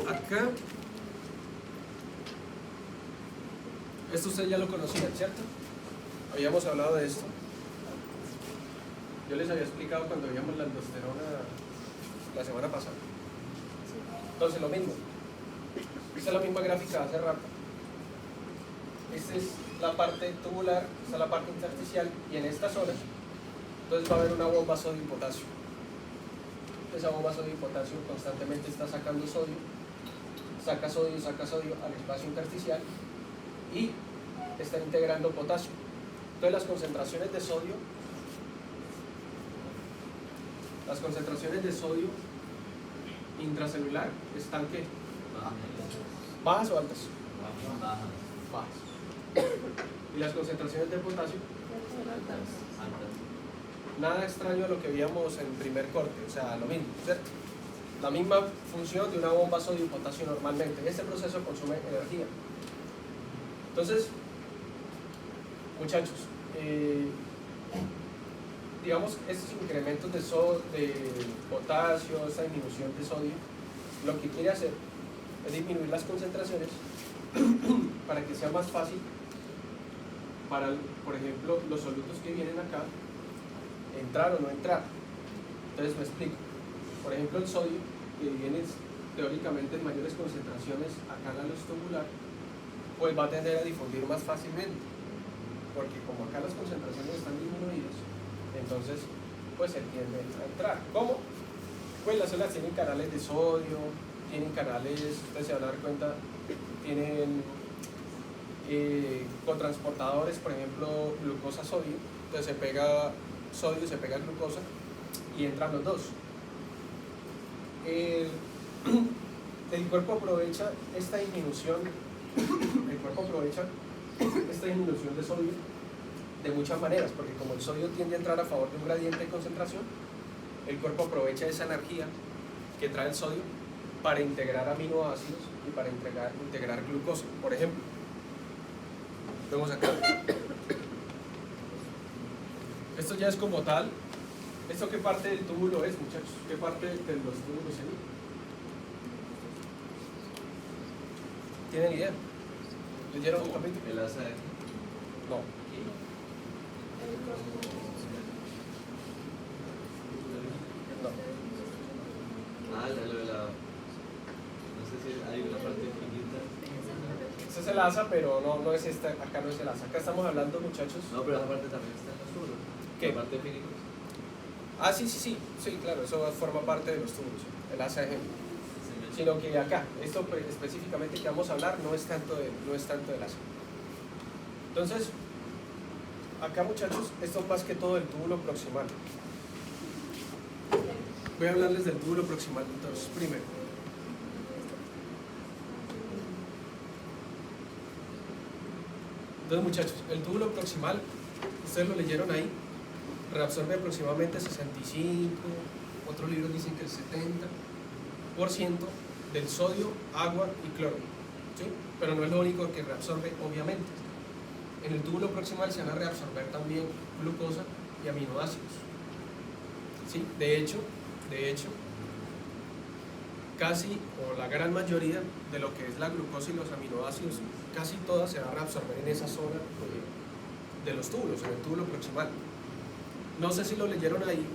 Acá, esto ustedes ya lo conocían, ¿cierto? Habíamos hablado de esto. Yo les había explicado cuando veíamos la aldosterona la semana pasada. Entonces lo mismo. Esta es la misma gráfica de hace rato. Esta es la parte tubular, esta es la parte intersticial, y en esta zona entonces va a haber una bomba sodio y potasio. Esa bomba sodio y potasio constantemente está sacando sodio, saca sodio al espacio intersticial y está integrando potasio. Entonces las concentraciones de sodio intracelular están ¿qué? ¿Bajas o altas? Bajas. Y las concentraciones de potasio, nada extraño a lo que veíamos en el primer corte, o sea, lo mismo, ¿cierto? La misma función de una bomba sodio y potasio normalmente. Este proceso consume energía. Entonces, muchachos, digamos, estos incrementos de potasio, esta disminución de sodio, lo que quiere hacer es disminuir las concentraciones para que sea más fácil para, por ejemplo, los solutos que vienen acá, entrar o no entrar. Entonces me explico. Por ejemplo, el sodio, que viene teóricamente en mayores concentraciones acá en la luz tubular, pues va a tender a difundir más fácilmente, porque como acá las concentraciones están disminuidas, entonces pues se tiende a entrar. ¿Cómo? Pues las células tienen canales de sodio, tienen canales, ustedes se van a dar cuenta, tienen cotransportadores, por ejemplo, glucosa-sodio. Entonces se pega sodio, se pega glucosa y entran los dos. El cuerpo aprovecha esta disminución, de sodio de muchas maneras, porque como el sodio tiende a entrar a favor de un gradiente de concentración, el cuerpo aprovecha esa energía que trae el sodio para integrar aminoácidos y para integrar glucosa. Por ejemplo, vemos acá. Esto ya es como tal. ¿Esto qué parte del túbulo es, muchachos? ¿Qué parte de los túbulos es? ¿Tienen idea? ¿Leyeron un capítulo? El asa de... No. Ah, lo de la... No sé si hay una parte finita. Ese es el asa, pero no es esta, acá no es el asa. Acá estamos hablando, muchachos. No, pero esa parte también está en los túbulos. ¿Qué? La parte finita. Ah, sí, claro, eso forma parte de los túbulos, el asa de Henle. Sino que acá, esto específicamente que vamos a hablar no es tanto del asa. Entonces, acá, muchachos, esto es más que todo el túbulo proximal. Voy a hablarles del túbulo proximal entonces, primero. Entonces, muchachos, el túbulo proximal, ustedes lo leyeron ahí, reabsorbe aproximadamente 65, otros libros dicen que el 70% del sodio, agua y cloro, ¿sí? Pero no es lo único que reabsorbe, obviamente. En el túbulo proximal se van a reabsorber también glucosa y aminoácidos, ¿sí? De hecho, casi, o la gran mayoría de lo que es la glucosa y los aminoácidos, casi toda se va a reabsorber en esa zona de los túbulos, en el túbulo proximal. No sé si lo leyeron ahí,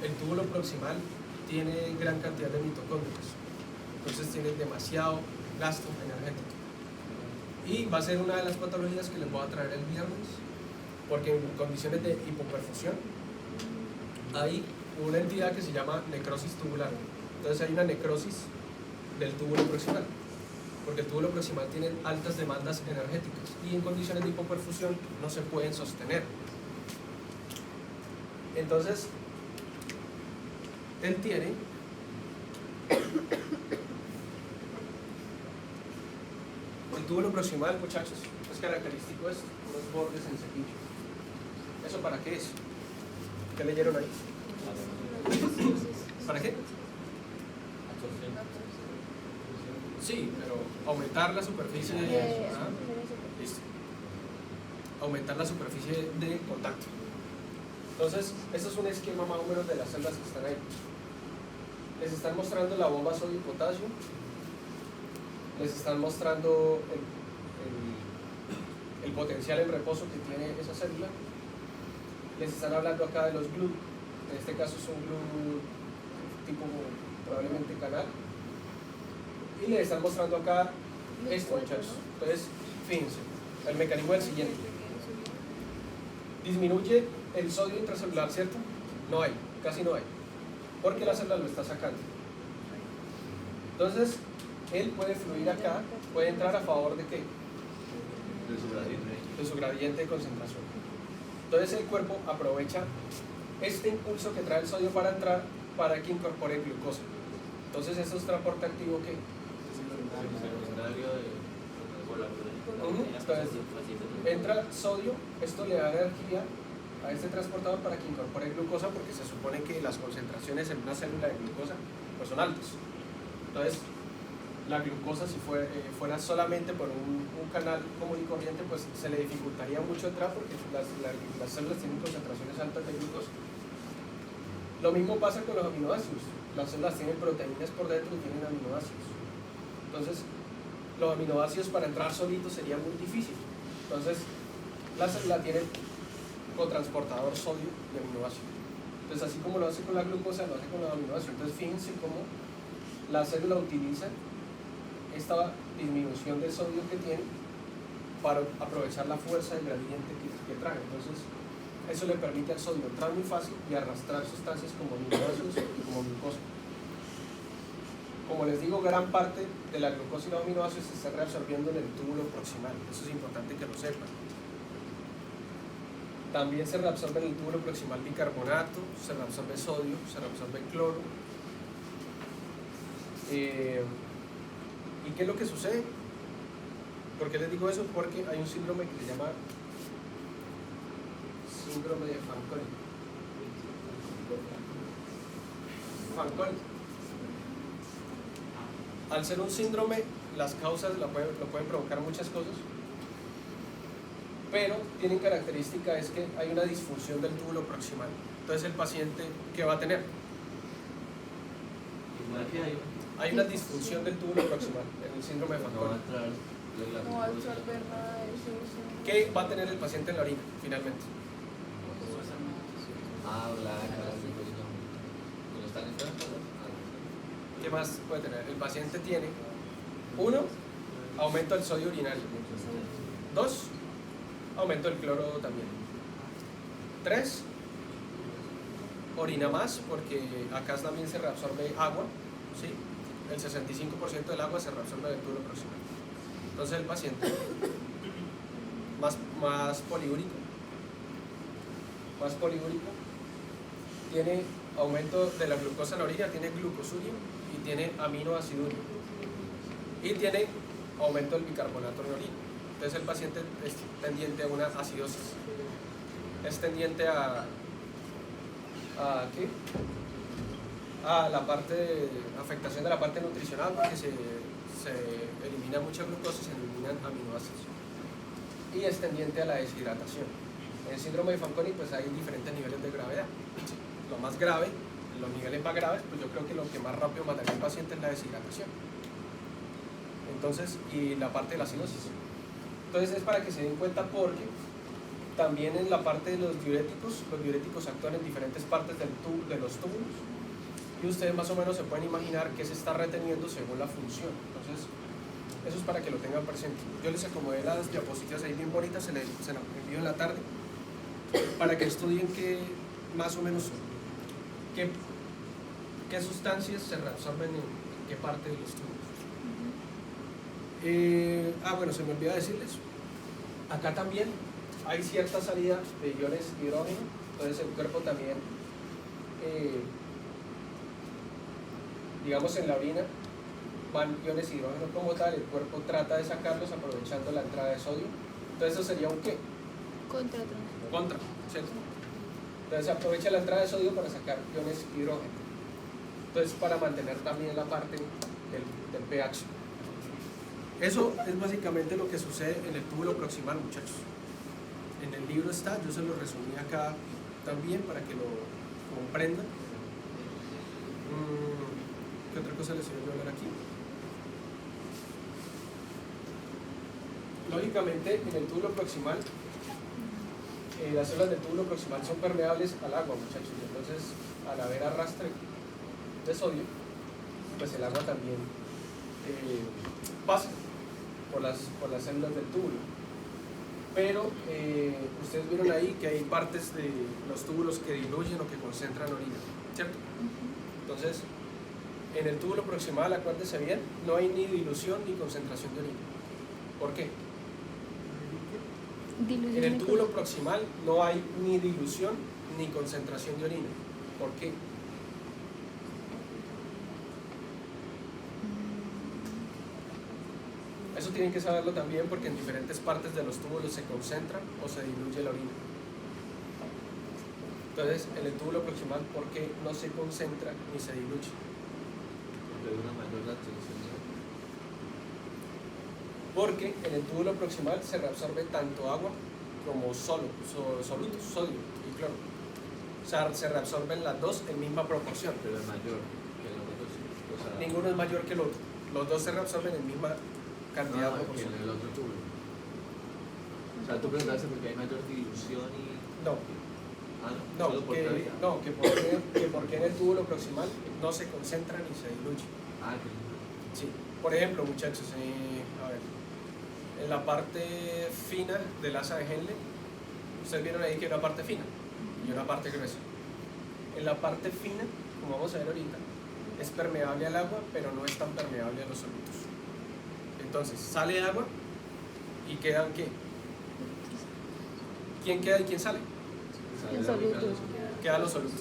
el túbulo proximal tiene gran cantidad de mitocondrias, entonces tiene demasiado gasto energético. Y va a ser una de las patologías que les voy a traer el viernes, porque en condiciones de hipoperfusión hay una entidad que se llama necrosis tubular. Entonces hay una necrosis del túbulo proximal, porque el túbulo proximal tiene altas demandas energéticas y en condiciones de hipoperfusión no se pueden sostener. Entonces, él tiene el túbulo proximal, muchachos, es característico esto, unos bordes en cepillo. ¿Eso para qué es? ¿Qué leyeron ahí? ¿Para qué? Sí, pero aumentar la superficie listo. Aumentar la superficie de contacto. Entonces, esto es un esquema más o menos de las células que están ahí. Les están mostrando la bomba sodio y potasio. Les están mostrando el potencial en reposo que tiene esa célula. Les están hablando acá de los GLUT. En este caso es un GLUT tipo probablemente canal. Y les están mostrando acá esto, muchachos. Entonces, fíjense, el mecanismo es el siguiente. Disminuye el sodio intracelular, ¿cierto? No hay, casi no hay, porque la célula lo está sacando. Entonces, él puede fluir acá, puede entrar a favor de ¿qué? De su gradiente de concentración. Entonces el cuerpo aprovecha este impulso que trae el sodio para entrar para que incorpore glucosa. Entonces eso es transporte activo ¿qué? Entonces, entra sodio, esto le da energía a este transportador para que incorpore glucosa, porque se supone que las concentraciones en una célula de glucosa pues son altas. Entonces, la glucosa, si fuera solamente por un canal común y corriente, pues se le dificultaría mucho entrar, porque las células tienen concentraciones altas de glucosa. Lo mismo pasa con los aminoácidos. Las células tienen proteínas por dentro y tienen aminoácidos. Entonces, los aminoácidos para entrar solitos sería muy difícil. Entonces, la célula tiene cotransportador sodio y aminoácido. Entonces, así como lo hace con la glucosa, lo hace con los aminoácidos. Entonces, fíjense cómo la célula utiliza esta disminución de sodio que tiene para aprovechar la fuerza del gradiente que trae. Entonces, eso le permite al sodio entrar muy fácil y arrastrar sustancias como aminoácidos y como glucosa. Como les digo, gran parte de la glucosa y los aminoácidos se está reabsorbiendo en el túbulo proximal. Eso es importante que lo sepan. También se reabsorbe en el túbulo proximal bicarbonato, se reabsorbe sodio, se reabsorbe cloro. ¿Y qué es lo que sucede? ¿Por qué les digo eso? Porque hay un síndrome que se llama síndrome de Fanconi. Fanconi. Al ser un síndrome, las causas lo pueden provocar muchas cosas, pero tienen característica es que hay una disfunción del túbulo proximal. Entonces el paciente, ¿qué va a tener? Hay una disfunción del túbulo proximal en el síndrome de No va a Fanconi. entrar No va a absorber nada de eso. ¿Qué va a tener el paciente en la orina, finalmente? ¿No están entrando? ¿Qué más puede tener? El paciente tiene, 1, aumento del sodio urinario. 2, aumento del cloro también. 3, orina más, porque acá también se reabsorbe agua, ¿sí? El 65% del agua se reabsorbe del túbulo proximal. Entonces el paciente más poliúrico, tiene aumento de la glucosa en la orina, tiene glucosuria y tiene aminoaciduria. Y tiene aumento del bicarbonato en la orina. Entonces el paciente es tendiente a una acidosis. Es tendiente ¿a qué? A la parte de afectación de la parte nutricional, porque se elimina mucha glucosa y se eliminan aminoácidos. Y es tendiente a la deshidratación. En el síndrome de Fanconi pues hay diferentes niveles de gravedad. Lo más grave, los niveles más graves, pues yo creo que lo que más rápido mataría al paciente es la deshidratación. Entonces, y la parte de la acidosis. Entonces es para que se den cuenta, porque también en la parte de los diuréticos actúan en diferentes partes de los túbulos, y ustedes más o menos se pueden imaginar qué se está reteniendo según la función. Entonces eso es para que lo tengan presente. Yo les acomodé las diapositivas ahí bien bonitas, se las envío en la tarde para que estudien más o menos qué sustancias se reabsorben en qué parte de los túbulos. Bueno, se me olvidó decirles, acá también hay cierta salida de iones hidrógeno, entonces el cuerpo también, digamos en la orina, van iones hidrógeno como tal, el cuerpo trata de sacarlos aprovechando la entrada de sodio. Entonces eso sería un ¿qué? Contra, ¿cierto? Entonces se aprovecha la entrada de sodio para sacar iones hidrógeno. Entonces para mantener también la parte del pH. Eso es básicamente lo que sucede en el túbulo proximal, muchachos. En el libro está, yo se lo resumí acá también para que lo comprendan. ¿Qué otra cosa les voy a hablar aquí? Lógicamente, en el túbulo proximal, las células del túbulo proximal son permeables al agua, muchachos. Entonces, al haber arrastre de sodio, pues el agua también pasa por las células del túbulo. Pero ustedes vieron ahí que hay partes de los túbulos que diluyen o que concentran orina, ¿cierto? Entonces, en el túbulo proximal, acuérdense bien, no hay ni dilución ni concentración de orina. ¿Por qué? En el túbulo proximal no hay ni dilución ni concentración de orina. ¿Por qué? Eso tienen que saberlo también, porque en diferentes partes de los túbulos se concentra o se diluye la orina. Entonces, en el túbulo proximal, ¿por qué no se concentra ni se diluye? Porque en el túbulo proximal se reabsorbe tanto agua como solutos, sodio y cloro. O sea, se reabsorben las dos en misma proporción. Pero es mayor que los otros. O sea, Ninguno es mayor que el otro. Los dos se reabsorben en misma cantidad de que proporción. en el otro túbulo. O sea, tú preguntaste por qué hay mayor dilución y... No. Ah, no, No, solo por que porque en el túbulo proximal no se concentra ni se diluye. Ah, que... Sí. Por ejemplo, muchachos, a ver, en la parte fina del asa de Henle, ustedes vieron ahí que hay una parte fina y una parte gruesa. En la parte fina, como vamos a ver ahorita, es permeable al agua, pero no es tan permeable a los solutos. Entonces, sale agua y quedan ¿qué? ¿Quién queda y quién sale? En solutos. Quedan los solutos.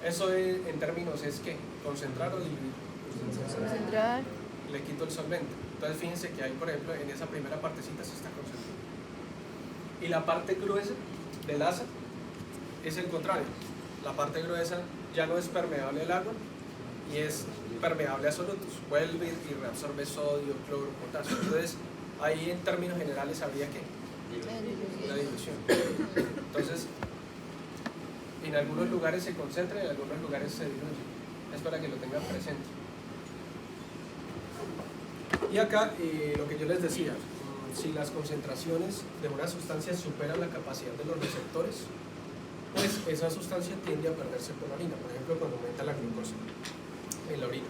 Eso en términos es que concentrar o diluir. Concentrar. Le quito el solvente. Entonces fíjense que ahí, por ejemplo, en esa primera partecita se está concentrando. Y la parte gruesa del asa es el contrario. La parte gruesa ya no es permeable al agua y es permeable a solutos. Vuelve y reabsorbe sodio, cloro, potasio. Entonces ahí en términos generales habría que la dilución. Entonces en algunos lugares se concentra y en algunos lugares se diluye. Es para que lo tengan presente. Y acá lo que yo les decía, si las concentraciones de una sustancia superan la capacidad de los receptores, pues esa sustancia tiende a perderse por la orina. Por ejemplo, cuando aumenta la glucosa en la orina.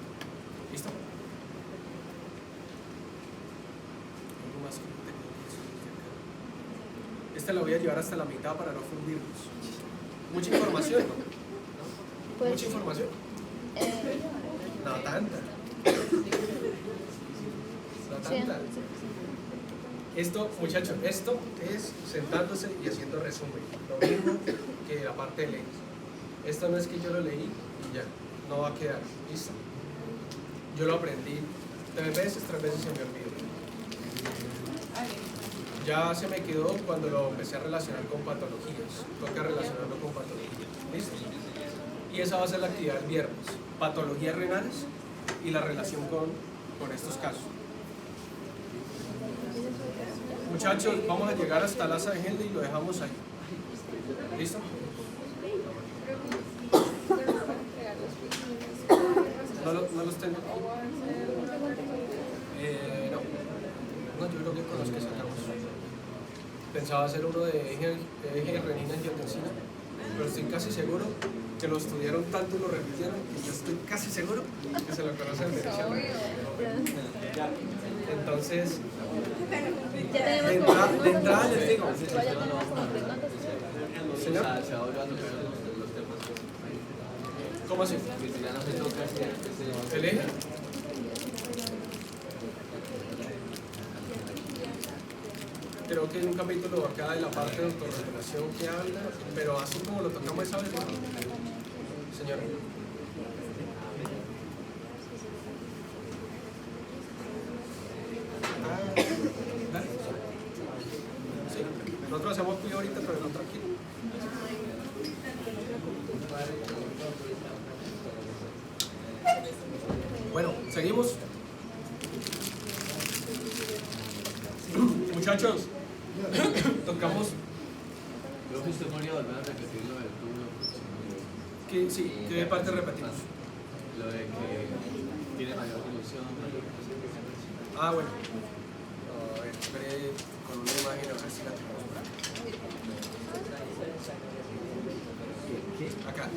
¿Listo? ¿Algo más que tengo que decir acá? Esta la voy a llevar hasta la mitad para no fundirnos. Mucha información, ¿no? Pues, Mucha información. No tanta. No sí, tanta. sí. Esto, muchachos, esto es sentándose y haciendo resumen. Lo mismo que la parte de leyes. Esto no es que yo lo leí y ya, no va a quedar. ¿Listo? Yo lo aprendí 3 veces se me olvidó. Ya se me quedó cuando lo empecé a relacionar con patologías. Toca relacionarlo con patologías. ¿Listo? Y esa va a ser la actividad del viernes. Patologías renales y la relación con estos casos. Muchachos, vamos a llegar hasta la asa de Henle y lo dejamos ahí. ¿Listo? No los tengo. No, yo creo que con los que sacamos. Pensaba hacer uno de eje renina angiotensina, pero estoy casi seguro que lo estudiaron tanto y lo repitieron que yo estoy casi seguro que se lo conocen de Entonces, Ya tenemos de entrada les digo, ya tenemos como 3 notas. señor, Se va volviendo peor los temas. ¿cómo así? Que si ya no se toca ese ¿El eje? Creo que hay un capítulo acá de la parte de autorregulación que habla, pero así como lo tocamos esa vez, ¿no? Señor. Dale. Sí, nosotros hacemos cuidado ahorita, pero no tranquilo. Bueno, seguimos. Muchachos, tocamos creo que usted podría volver a repetir lo del tubo. que sí, ¿qué parte repetimos? Lo de que tiene mayor dilución. Ah, bueno. A ver, esperé con una imagen a ver si la tenemos por acá. Acá.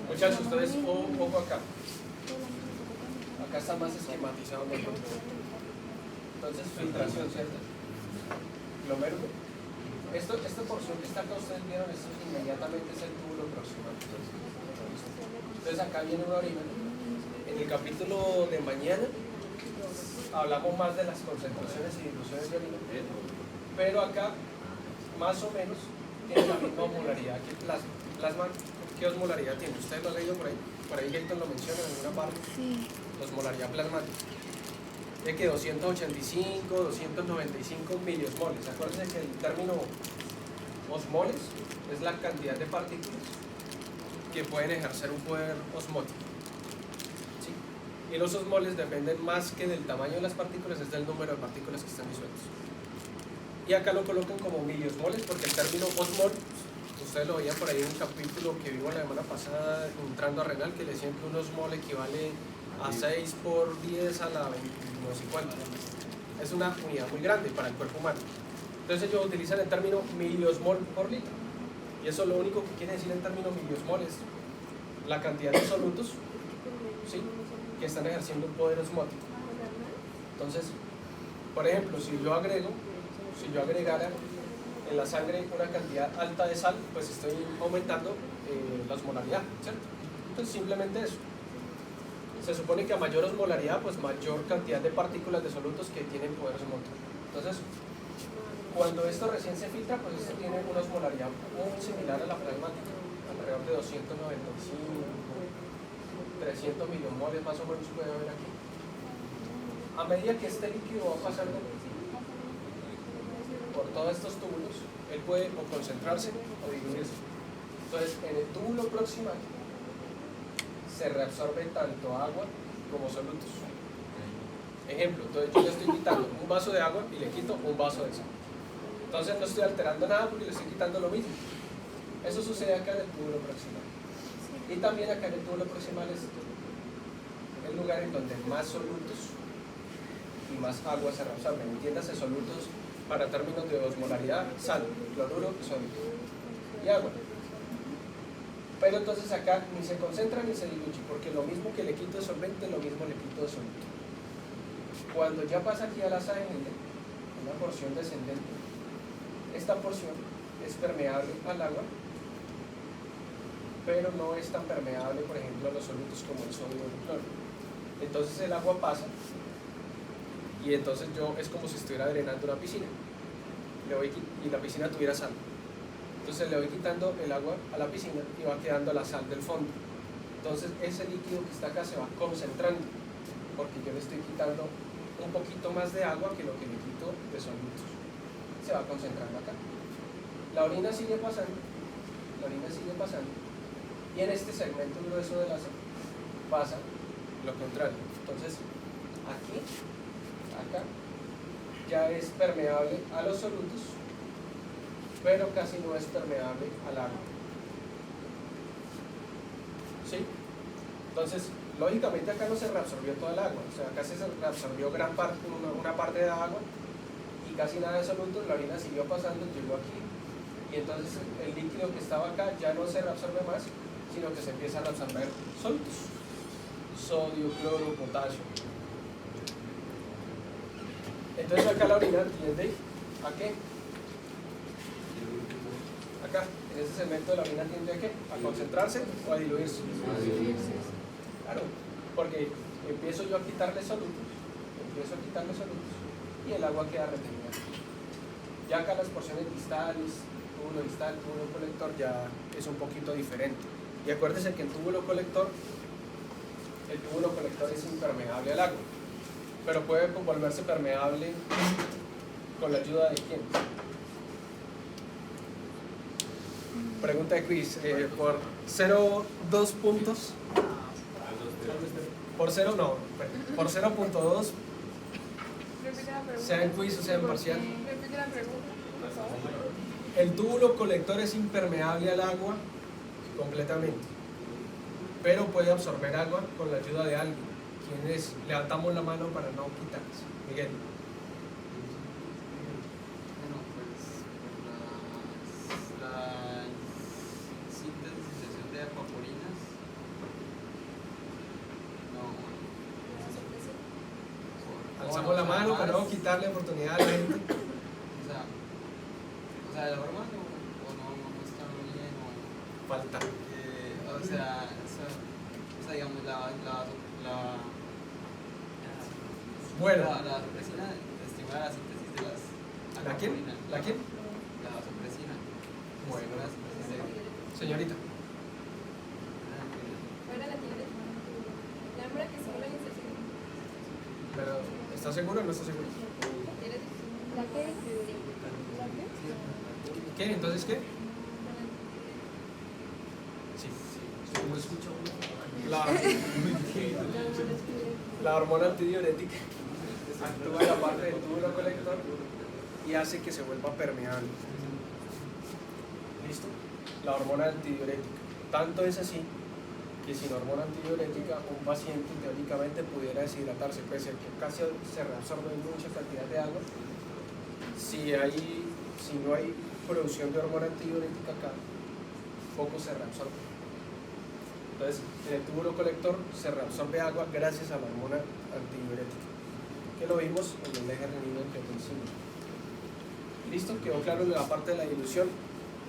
Muchachos, ustedes ojo acá. Acá está más esquematizado mejor. Entonces, filtración, ¿cierto? Glomérulo. Esta porción que está acá, ustedes vieron, esto inmediatamente es el túbulo proximal. Entonces acá viene una orina. En el capítulo de mañana hablamos más de las concentraciones y diluciones de orina, pero acá más o menos tiene la misma osmolaridad que plasma. Plasma, ¿qué osmolaridad tiene? ¿Ustedes lo han leído por ahí? Por ahí Hilton lo menciona en alguna parte. Sí. Osmolaridad plasmática. De que 285, 295 miliosmoles. Acuérdense que el término osmoles es la cantidad de partículas que pueden ejercer un poder osmótico. ¿Sí? Y los osmoles dependen más que del tamaño de las partículas, es del número de partículas que están disueltas. Y acá lo colocan como miliosmoles porque el término osmol, ustedes lo veían por ahí en un capítulo que vimos la semana pasada entrando a renal, que le decían que un osmol equivale a 6 por 10 a la 20, no sé cuánto. Es una unidad muy grande para el cuerpo humano. Entonces ellos utilizan el término miliosmol por litro. Y Y eso lo único que quiere decir en términos miliosmol es la cantidad de solutos, ¿sí?, que están ejerciendo un poder osmótico. Entonces, por ejemplo, si yo agregara en la sangre una cantidad alta de sal, pues estoy aumentando la osmolaridad, ¿cierto? Entonces simplemente eso. Se supone que a mayor osmolaridad, pues mayor cantidad de partículas de solutos que tienen poder osmótico. Entonces, cuando esto recién se filtra, pues esto tiene una osmolaridad muy similar a la plasmática, alrededor de 295, 300 milimoles más o menos se puede ver aquí. A medida que este líquido va pasando por todos estos túbulos, él puede o concentrarse o diluirse. Entonces, en el túbulo proximal se reabsorbe tanto agua como solutos. Ejemplo, entonces yo le estoy quitando un vaso de agua y le quito un vaso de sal. Entonces no estoy alterando nada porque le estoy quitando lo mismo. Eso sucede acá en el túbulo proximal. Y también acá en el túbulo proximal es el lugar en donde más solutos y más agua se reabsorben. Entiéndase solutos para términos de osmolaridad: sal, cloruro, sodio y agua. Pero entonces acá ni se concentra ni se diluye, porque lo mismo que le quito de solvente, lo mismo le quito de soluto. Cuando ya pasa aquí a la sangre, una porción descendente, esta porción es permeable al agua, pero no es tan permeable, por ejemplo, a los solutos como el sodio o el cloro. Entonces el agua pasa y entonces yo es como si estuviera drenando una piscina y la piscina tuviera sal. Entonces le voy quitando el agua a la piscina y va quedando la sal del fondo. Entonces ese líquido que está acá se va concentrando, porque yo le estoy quitando un poquito más de agua que lo que le quito de solutos. Se va concentrando acá. La orina sigue pasando, y en este segmento grueso de la sal pasa lo contrario. Entonces aquí, acá, ya es permeable a los solutos, pero casi no es permeable al agua. ¿Sí? Entonces, lógicamente acá no se reabsorbió toda el agua, o sea, acá se reabsorbió una parte de agua y casi nada de solutos. La orina siguió pasando, llegó aquí, y entonces el líquido que estaba acá ya no se reabsorbe más, sino que se empieza a reabsorber solutos: sodio, cloro, potasio. Entonces acá la orina tiende ¿a qué? Acá, en ese segmento de la orina tiende ¿a qué? ¿A concentrarse o a diluirse? Claro, porque empiezo yo a quitarle solutos, y el agua queda retenida. Ya acá las porciones distales, túbulo distal, túbulo colector, ya es un poquito diferente. Y acuérdense que el túbulo colector es impermeable al agua, pero puede volverse permeable con la ayuda de ¿quién? Pregunta de quiz, por 0,2 puntos, por 0,2, sea en quiz o sea en parcial. Repite la pregunta, por favor. El túbulo colector es impermeable al agua completamente, pero puede absorber agua con la ayuda de alguien. ¿Quién es? Levantamos la mano para no quitarse. Miguel. Bueno, pues la síntesis de acuaporinas. Alzamos la mano para no quitarle oportunidad a la gente. O sea, de la forma no está bien Falta. digamos Bueno. la vasopresina estimula la síntesis de las ¿La quién? acuaporinas. ¿La quién? La vasopresina. Bueno. Estimula la síntesis de Señorita. Fuera la tiene. La hembra que simula la inserción. Pero, ¿está seguro o no está seguro? ¿La qué? ¿La qué? ¿Qué? ¿Entonces qué? Sí. ¿Cómo escucho? La hormona antidiurética actúa en la parte del túbulo colector y hace que se vuelva permeable. ¿Listo? La hormona antidiurética. Tanto es así que sin hormona antidiurética un paciente teóricamente pudiera deshidratarse, pese a que casi se reabsorbe mucha cantidad de agua. Si no hay producción de hormona antidiurética acá, poco se reabsorbe. Entonces, en el túbulo colector se reabsorbe agua gracias a la hormona antidiurética, que lo vimos en el eje renina-angiotensina. ¿Listo? ¿Quedó claro la parte de la dilución?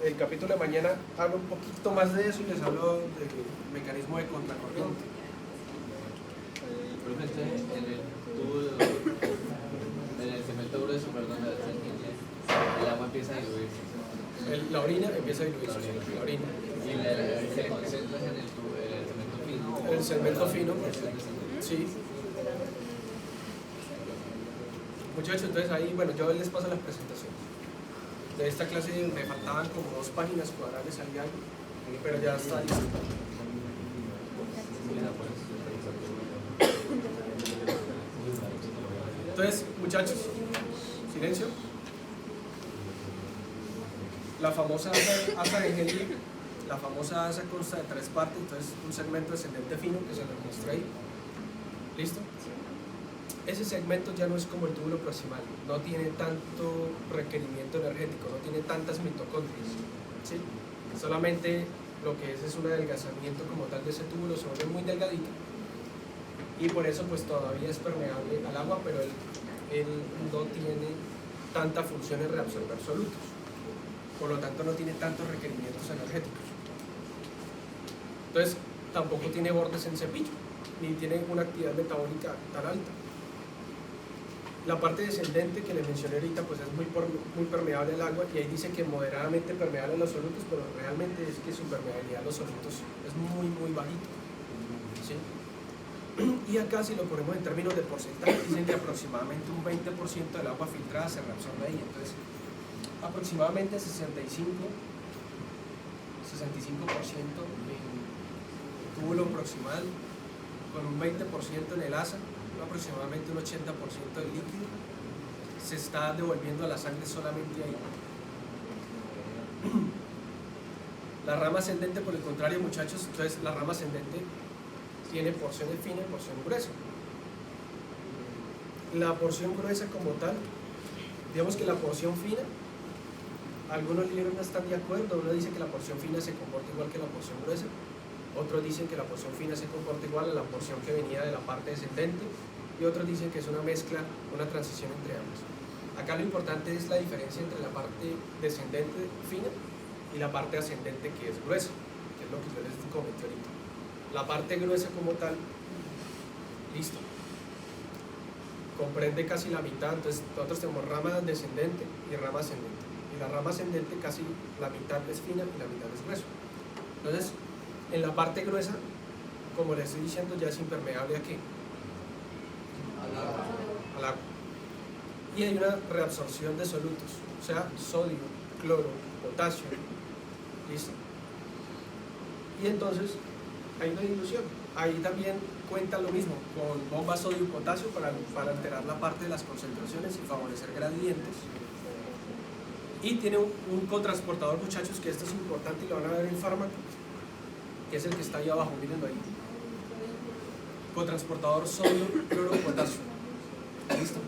El capítulo de mañana hablo un poquito más de eso y les hablo del mecanismo de contracorriente. Profe, entonces, en el túbulo, en el cemento grueso, perdón, el agua empieza a diluirse. La orina empieza a diluirse. La orina. Y se concentra en el cemento fino. El cemento fino, sí. Muchachos, entonces ahí, bueno, yo les paso las presentaciones. De esta clase me faltaban como 2 páginas cuadradas ahí algo, pero ya está listo. Entonces, muchachos, silencio. La famosa asa de Henle, la famosa asa consta de 3 partes, entonces un segmento descendente fino que se lo muestra ahí. ¿Listo? Ese segmento ya no es como el túbulo proximal, no tiene tanto requerimiento energético, no tiene tantas mitocondrias, ¿sí? Solamente lo que es un adelgazamiento como tal de ese túbulo, se vuelve muy delgadito y por eso pues todavía es permeable al agua, pero él no tiene tanta función en reabsorber solutos, por lo tanto no tiene tantos requerimientos energéticos. Entonces tampoco tiene bordes en cepillo, ni tiene una actividad metabólica tan alta. La parte descendente que les mencioné ahorita pues es muy permeable al agua, y ahí dice que moderadamente permeable a los solutos, pero realmente es que su permeabilidad a los solutos es muy bajito, ¿sí? Y acá si lo ponemos en términos de porcentaje, dicen que aproximadamente un 20% del agua filtrada se reabsorbe ahí, entonces aproximadamente 65% en túbulo proximal, con un 20% en el asa, aproximadamente un 80% del líquido se está devolviendo a la sangre solamente ahí. La rama ascendente, por el contrario, muchachos, entonces la rama ascendente tiene porciones finas y porción gruesa. La porción gruesa como tal, digamos que la porción fina, algunos libros no están de acuerdo, uno dice que la porción fina se comporta igual que la porción gruesa, otros dicen que la porción fina se comporta igual a la porción que venía de la parte descendente, y otros dicen que es una mezcla, una transición entre ambas. Acá lo importante es la diferencia entre la parte descendente fina y la parte ascendente que es gruesa, que es lo que yo les comenté ahorita. La parte gruesa como tal, listo, comprende casi la mitad, entonces nosotros tenemos rama descendente y rama ascendente, y la rama ascendente casi la mitad es fina y la mitad es gruesa. Entonces, en la parte gruesa, como les estoy diciendo, ya es impermeable ¿a qué? Al agua. Y hay una reabsorción de solutos, o sea, sodio, cloro, potasio, ¿listo? Y entonces hay una dilución. Ahí también cuenta lo mismo, con bombas sodio y potasio para alterar la parte de las concentraciones y favorecer gradientes. Y tiene un cotransportador, muchachos, que esto es importante y lo van a ver en fármaco, que es el que está ahí abajo, mírenlo ahí. Cotransportador sodio, cloro, potasio. ¿Listo?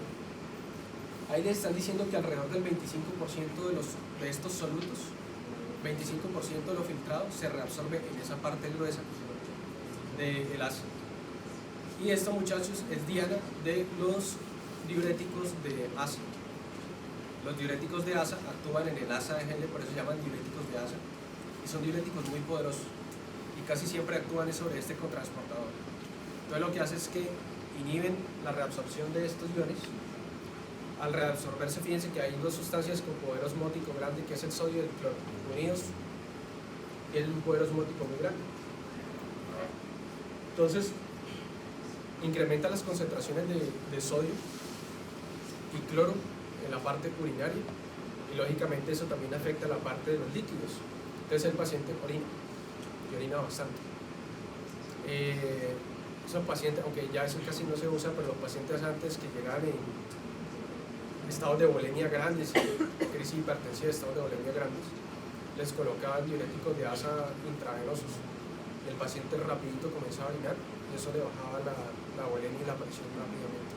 Ahí les están diciendo que alrededor del 25% de estos solutos, 25% de lo filtrado, se reabsorbe en esa parte gruesa del asa. Y esto, muchachos, es diana de los diuréticos de asa. Los diuréticos de asa actúan en el asa de Henle, por eso se llaman diuréticos de asa, y son diuréticos muy poderosos y casi siempre actúan sobre este cotransportador. Entonces lo que hace es que inhiben la reabsorción de estos iones. Al reabsorberse, fíjense que hay 2 sustancias con poder osmótico grande, que es el sodio y el cloro, unidos, y es un poder osmótico muy grande. Entonces incrementa las concentraciones de sodio y cloro en la parte urinaria, y lógicamente eso también afecta la parte de los líquidos. Entonces el paciente orina, y orina bastante. Esos pacientes, aunque ya eso casi no se usa, pero los pacientes antes que llegaban en estados de bulimia grandes, crisis hipertensiva, estados de bulimia grandes, les colocaban diuréticos de asa intravenosos, y el paciente rapidito comenzaba a orinar, y eso le bajaba la bulimia y la presión rápidamente.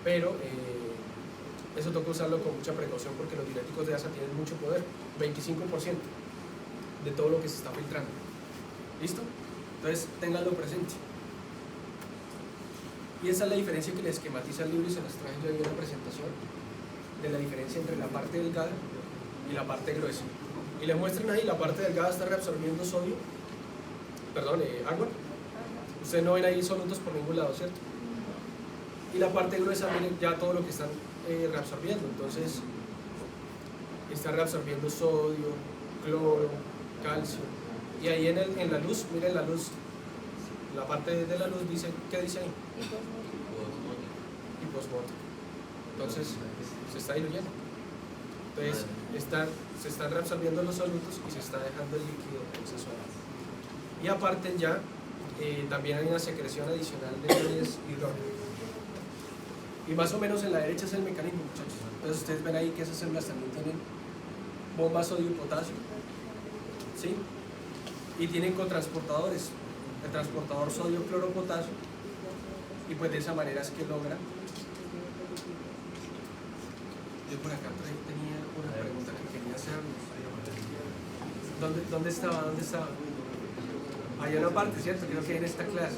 Pero eso toca usarlo con mucha precaución, porque los diuréticos de asa tienen mucho poder, 25%. de todo lo que se está filtrando. ¿Listo? Entonces, ténganlo presente. Y esa es la diferencia que le esquematiza el libro y se las traje yo ahí en la presentación, de la diferencia entre la parte delgada y la parte gruesa. Y le muestran ahí, la parte delgada está reabsorbiendo sodio, perdón, agua. Ustedes no ven ahí solutos por ningún lado, ¿cierto? Y la parte gruesa, miren ya todo lo que están reabsorbiendo. Entonces, está reabsorbiendo sodio, cloro, calcio. Y ahí en la luz, miren la luz, la parte de la luz dice, ¿qué dice ahí? Hiposmótico. Entonces, se está diluyendo. Entonces, se están reabsorbiendo los solutos y se está dejando el líquido en exceso de agua. Y aparte ya, también hay una secreción adicional de hidrógeno. Y más o menos en la derecha es el mecanismo, muchachos. Entonces ustedes ven ahí que esas células también tienen bombas sodio y potasio, ¿sí? Y tienen cotransportadores, el transportador sodio-cloro-potasio, y pues de esa manera es que logra. Yo por acá tenía una pregunta que quería hacer. ¿Dónde estaba? ¿Dónde estaba? Hay una parte, ¿cierto? Creo que en esta clase.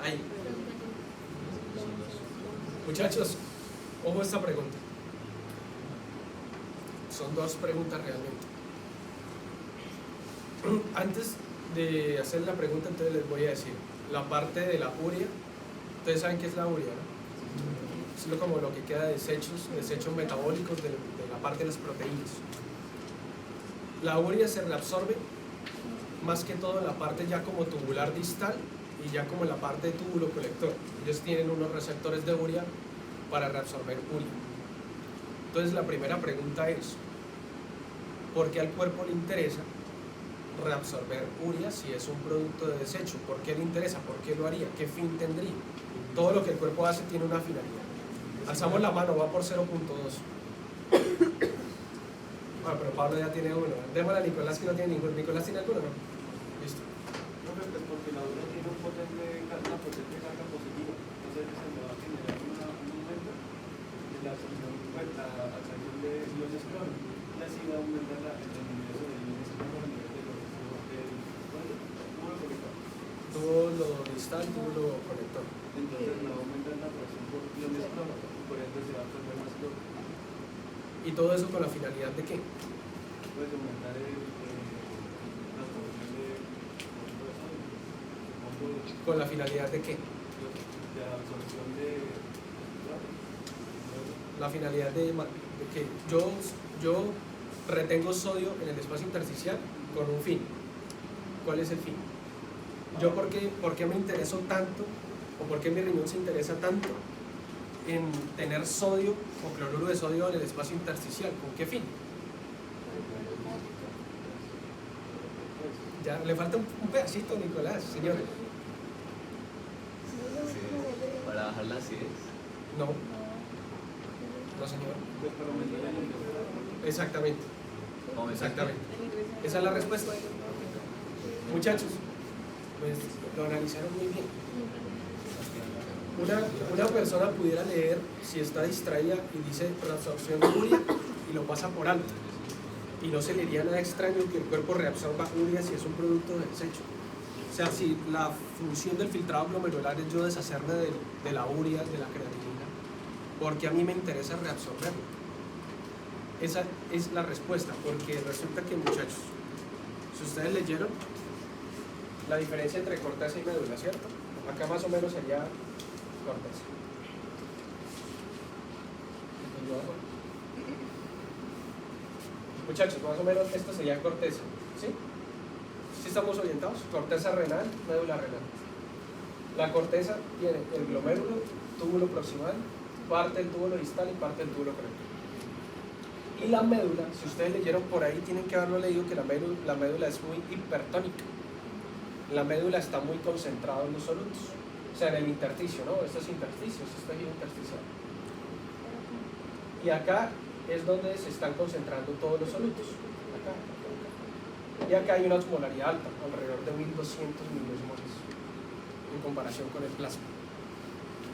Ahí. Muchachos, ojo a esta pregunta. Son dos preguntas realmente. Antes de hacer la pregunta, entonces les voy a decir la parte de la urea. Ustedes saben qué es la urea, ¿no? Es como lo que queda de desechos metabólicos de la parte de las proteínas. La urea se reabsorbe más que todo en la parte ya como tubular distal y ya como en la parte de túbulo colector. Ellos tienen unos receptores de urea para reabsorber urea. Entonces la primera pregunta es, ¿por qué al cuerpo le interesa reabsorber urea si es un producto de desecho? ¿Por qué le interesa? ¿Por qué lo haría? ¿Qué fin tendría? Todo lo que el cuerpo hace tiene una finalidad. Alzamos la mano, va por 0.2. Bueno, pero Pablo ya tiene uno. Démosle a Nicolás que no tiene ninguno. ¿Nicolás tiene alguno? No. Listo. No, pues porque la urea tiene una potente carga positiva. Entonces se le va a generar un aumento de la absorción, la absorción de iones cloro. Y así va a aumentar el ingreso de iones cloro a nivel de los túbulo colector. Túbulo distal, túbulo conector. Entonces le va a aumentar la presión por iones cloro. Por ende se va a absorber más cloro. ¿Y todo eso con la finalidad de qué? Puede aumentar la absorción de sodio. ¿Con la finalidad de qué? De absorción de La finalidad de que yo retengo sodio en el espacio intersticial con un fin. ¿Cuál es el fin? Yo por qué me intereso tanto o por qué mi riñón se interesa tanto en tener sodio o cloruro de sodio en el espacio intersticial? ¿Con qué fin? Ya le falta un pedacito, Nicolás, señores. Para bajar la acidez. No. No, señor. pues para aumentar el ingreso. Exactamente. ¿Cómo Exactamente. Esa es la respuesta. Muchachos, pues lo analizaron muy bien. Una persona pudiera leer si está distraída y dice reabsorción de urea y lo pasa por alto. Y no se le diría nada extraño que el cuerpo reabsorba urea si es un producto de desecho. O sea, si la función del filtrado glomerular es yo deshacerme de la urea, de la creatinina, porque a mí me interesa reabsorberlo. Esa es la respuesta, porque resulta que, muchachos, si ustedes leyeron la diferencia entre corteza y médula, ¿cierto? Acá más o menos sería corteza. Muchachos, más o menos esto sería corteza, ¿sí? ¿Sí estamos orientados? Corteza renal, médula renal. La corteza tiene el glomérulo, túbulo proximal, parte del túbulo distal y parte del túbulo conector. Y la médula, si ustedes leyeron por ahí, tienen que haberlo leído que la médula es muy hipertónica. La médula está muy concentrada en los solutos. O sea, en el intersticio, ¿no? Esto es intersticio, esto es tejido intersticial. Y acá es donde se están concentrando todos los solutos. Acá. Y acá hay una osmolaridad alta, alrededor de 1200 milimoles en comparación con el plasma.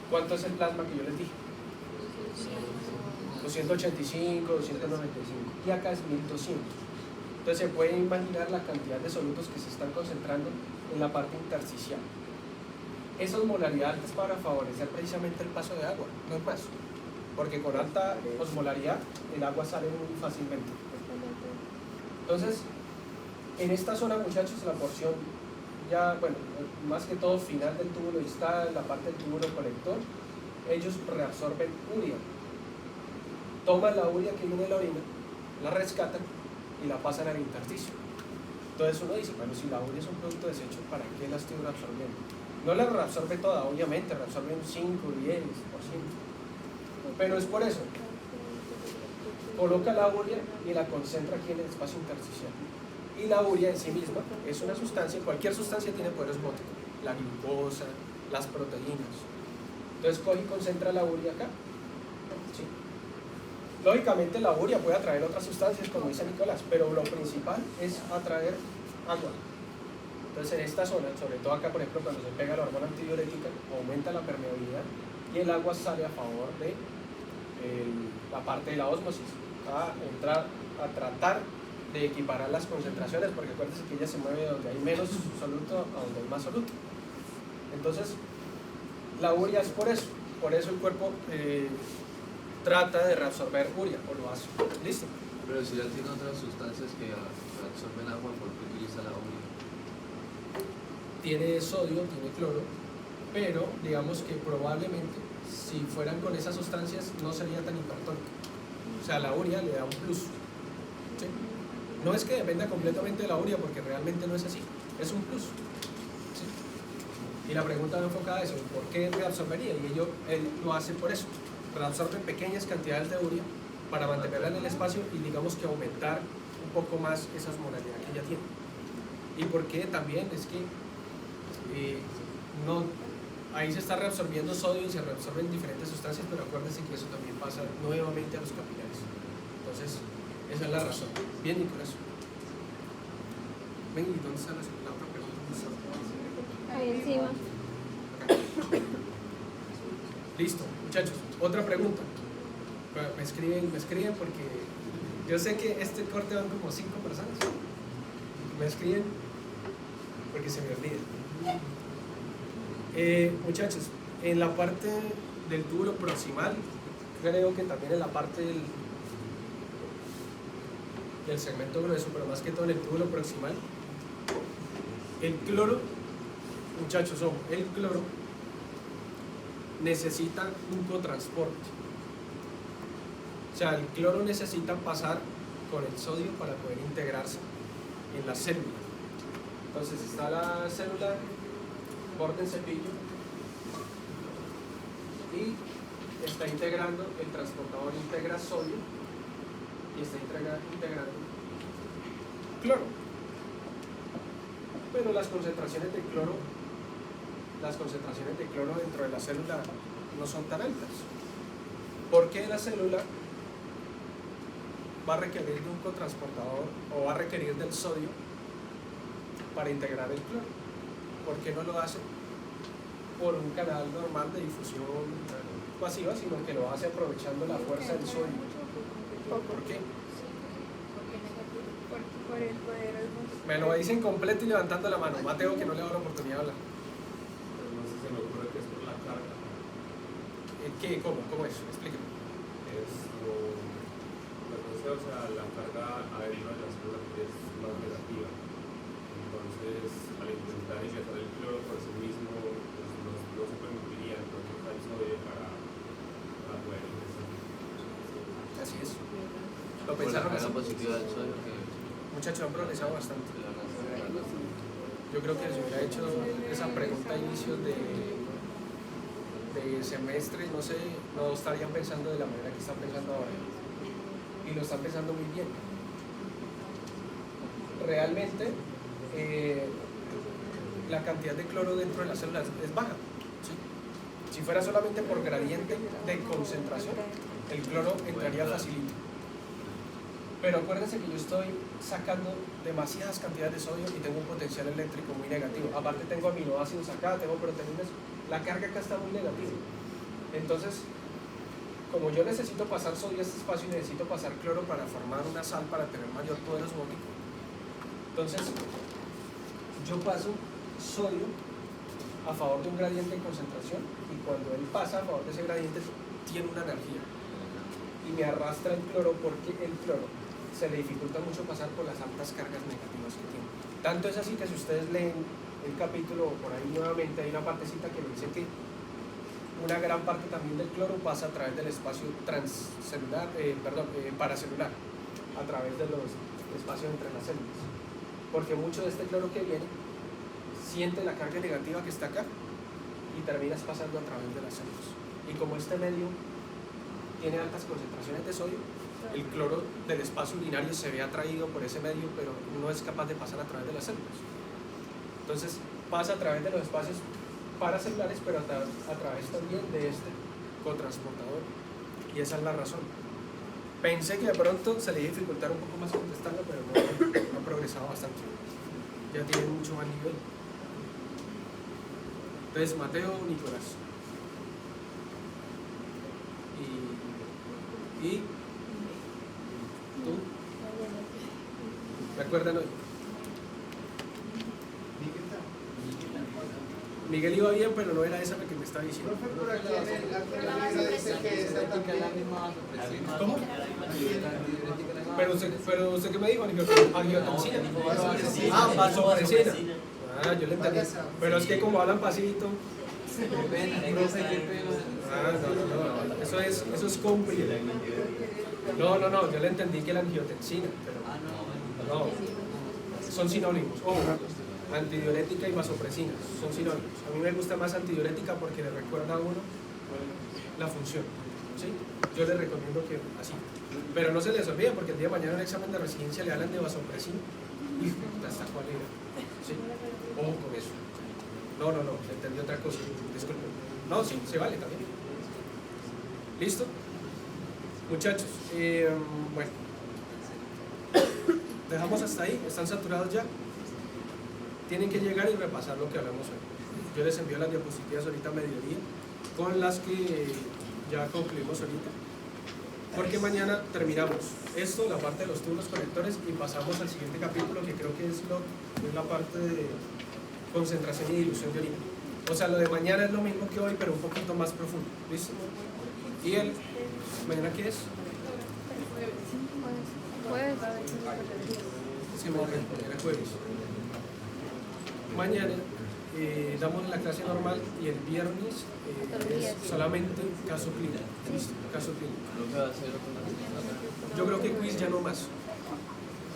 ¿Cuánto es el plasma que yo les dije? 285, 295 y acá es 1200. Entonces se puede imaginar la cantidad de solutos que se están concentrando en la parte intersticial. Eso es molaridad alta para favorecer precisamente el paso de agua, no es más, porque con alta osmolaridad el agua sale muy fácilmente. Entonces, en esta zona, muchachos, la porción ya, bueno, más que todo final del túbulo distal, la parte del túbulo colector, ellos reabsorben urea. Toman la urea que viene de la orina, la rescatan y la pasan al intersticio. Entonces uno dice, bueno, si la urea es un producto desecho, ¿para qué la estoy reabsorbiendo? No la reabsorbe toda, obviamente, reabsorbe un 5, 10%. Pero es por eso. Coloca la urea y la concentra aquí en el espacio intersticial. Y la urea en sí misma es una sustancia, cualquier sustancia tiene poder osmótico, la glucosa, las proteínas. Entonces coge y concentra la urea acá. ¿Sí? Lógicamente la urea puede atraer otras sustancias, como dice Nicolás, pero lo principal es atraer agua. Entonces en esta zona, sobre todo acá por ejemplo cuando se pega la hormona antidiurética, aumenta la permeabilidad y el agua sale a favor de la parte de la ósmosis, a entrar a tratar de equiparar las concentraciones, porque acuérdense que ella se mueve donde hay menos soluto a donde hay más soluto. Entonces la urea es por eso el cuerpo trata de reabsorber urea, o lo hace. ¿Listo? Pero si ya tiene otras sustancias que absorben agua, ¿por qué utiliza la urea? Tiene sodio, tiene cloro, pero digamos que probablemente si fueran con esas sustancias no sería tan hipertónica. O sea, la urea le da un plus. ¿Sí? No es que dependa completamente de la urea, porque realmente no es así, es un plus. ¿Sí? Y la pregunta va enfocada a eso, ¿por qué reabsorbería? Y él lo hace por eso, reabsorbe pequeñas cantidades de urea para mantenerla en el espacio y digamos que aumentar un poco más esa osmolaridad que ella tiene. Y porque también es que ahí se está reabsorbiendo sodio y se reabsorben diferentes sustancias, pero acuérdense que eso también pasa nuevamente a los capilares. Entonces, esa es la razón. Bien, Nicolás. Ven, ¿y dónde está la otra pregunta? Ahí encima. Listo, muchachos. Otra pregunta. Me escriben porque yo sé que este corte van como 5 personas. Me escriben porque se me olvida. Muchachos, en la parte del túbulo proximal, creo que también en la parte del segmento grueso, pero más que todo en el túbulo proximal, el cloro, muchachos, el cloro necesita un cotransporte. O sea, el cloro necesita pasar con el sodio para poder integrarse en la célula. Entonces está la célula borde en cepillo y está integrando, el transportador integra sodio y está integrando cloro. Pero las concentraciones de cloro dentro de la célula no son tan altas, porque la célula va a requerir de un cotransportador o va a requerir del sodio para integrar el cloro. ¿Por qué no lo hace por un canal normal de difusión pasiva, sino que lo hace aprovechando la fuerza del sodio? ¿Por qué? Por el poder osmótico. Me lo dicen completo y levantando la mano. Mateo, que no le da la oportunidad de hablar. Pero no sé, se me ocurre que es por la carga. ¿Qué? ¿Cómo es? Explíqueme. Esto, pues no sé, o sea, la carga adentro de la célula es más negativa. Entonces, al intentar ingresar el cloro por sí mismo, pues no se permitiría entonces el sodio para poder ingresar. Así es. Lo Por la pensaron carga así. positiva del sodio que Muchachos, han progresado bastante. la razón. Yo creo que si hubiera hecho esa pregunta a inicios de semestre, no sé, no estarían pensando de la manera que están pensando ahora. Y lo están pensando muy bien. Realmente, la cantidad de cloro dentro de las células es baja. ¿Sí? Si fuera solamente por gradiente de concentración, el cloro entraría facilito. Pero acuérdense que yo estoy sacando demasiadas cantidades de sodio y tengo un potencial eléctrico muy negativo. Aparte tengo aminoácidos acá, tengo proteínas. La carga acá está muy negativa. Entonces, como yo necesito pasar sodio a este espacio y necesito pasar cloro para formar una sal para tener mayor poder osmótico, entonces yo paso sodio a favor de un gradiente de concentración y cuando él pasa a favor de ese gradiente tiene una energía y me arrastra el cloro porque el cloro se le dificulta mucho pasar por las altas cargas negativas que tiene. Tanto es así que si ustedes leen el capítulo por ahí nuevamente hay una partecita que me dice que una gran parte también del cloro pasa a través del espacio paracelular, a través de los espacios entre las células, porque mucho de este cloro que viene siente la carga negativa que está acá y terminas pasando a través de las células. Y como este medio tiene altas concentraciones de sodio, el cloro del espacio urinario se ve atraído por ese medio, pero no es capaz de pasar a través de las células. Entonces pasa a través de los espacios paracelulares, pero a través también de este cotransportador. Y esa es la razón. Pensé que de pronto se le iba a dificultar un poco más contestarlo, pero no, ha progresado bastante. Ya tiene mucho más nivel. Entonces, Mateo, Nicolás. Y tú. Recuerdan hoy. Miguel iba bien, pero no era esa la que me estaba diciendo. Profe, por aquí en el artículo dice que esta también. ¿Cómo? Pero usted ¿qué me dijo? Angiotensina. Ah, vasopresina. Ah, yo le entendí. Pero es que como hablan pasito. Ah, no. Eso es cómplice. No, yo le entendí que la angiotensina. Pero no. Son sinónimos. Antidiurética y vasopresina son sinónimos. A mí me gusta más antidiurética porque le recuerda a uno la función, ¿sí? Yo le recomiendo que así, pero no se les olvide porque el día de mañana en el examen de residencia le hablan de vasopresina y hasta cuál era, ¿sí? Ojo con eso. No, entendí otra cosa, disculpen. No, sí, se vale también. ¿Listo? Muchachos, bueno, dejamos hasta ahí. ¿Están saturados ya? Tienen que llegar y repasar lo que hablamos hoy. Yo les envío las diapositivas ahorita a mediodía con las que ya concluimos ahorita, porque mañana terminamos esto, la parte de los tubos conectores, y pasamos al siguiente capítulo que creo que es la parte de concentración y dilución de orina. O sea, lo de mañana es lo mismo que hoy, pero un poquito más profundo. ¿Listo? ¿Y el mañana qué es? Jueves. Sí, mañana jueves. Mañana damos la clase normal y el viernes es solamente caso clínico. ¿Listo? Caso clínico. Yo creo que quiz ya no más,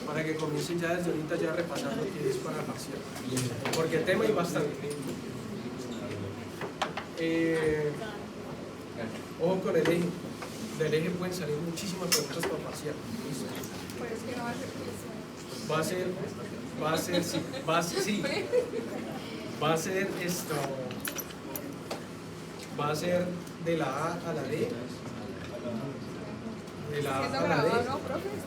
para que comiencen ya desde ahorita ya repasando que es para parcial, porque el tema hay bastante. Ojo con el eje. Del eje pueden salir muchísimas preguntas para parcial. ¿Listo? Pues es que no va a ser quiz. Va a ser de la A a la D. De la A a la D.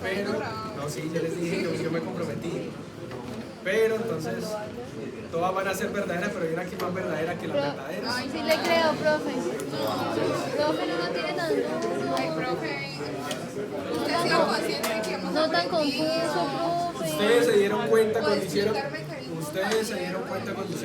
Pero, no, sí, yo les dije que yo me comprometí. Pero entonces, todas van a ser verdaderas, pero hay una que es más verdadera que las verdaderas. Ay, sí le creo, profe. Profe, no lo tiene tan duro. Ay, profe. Usted ha sido consciente de que hemos No tan aprendido. confuso, profe. Ustedes se dieron cuenta cuando Puede hicieron. explicarme, cariño. Ustedes se dieron cuenta cuando hicieron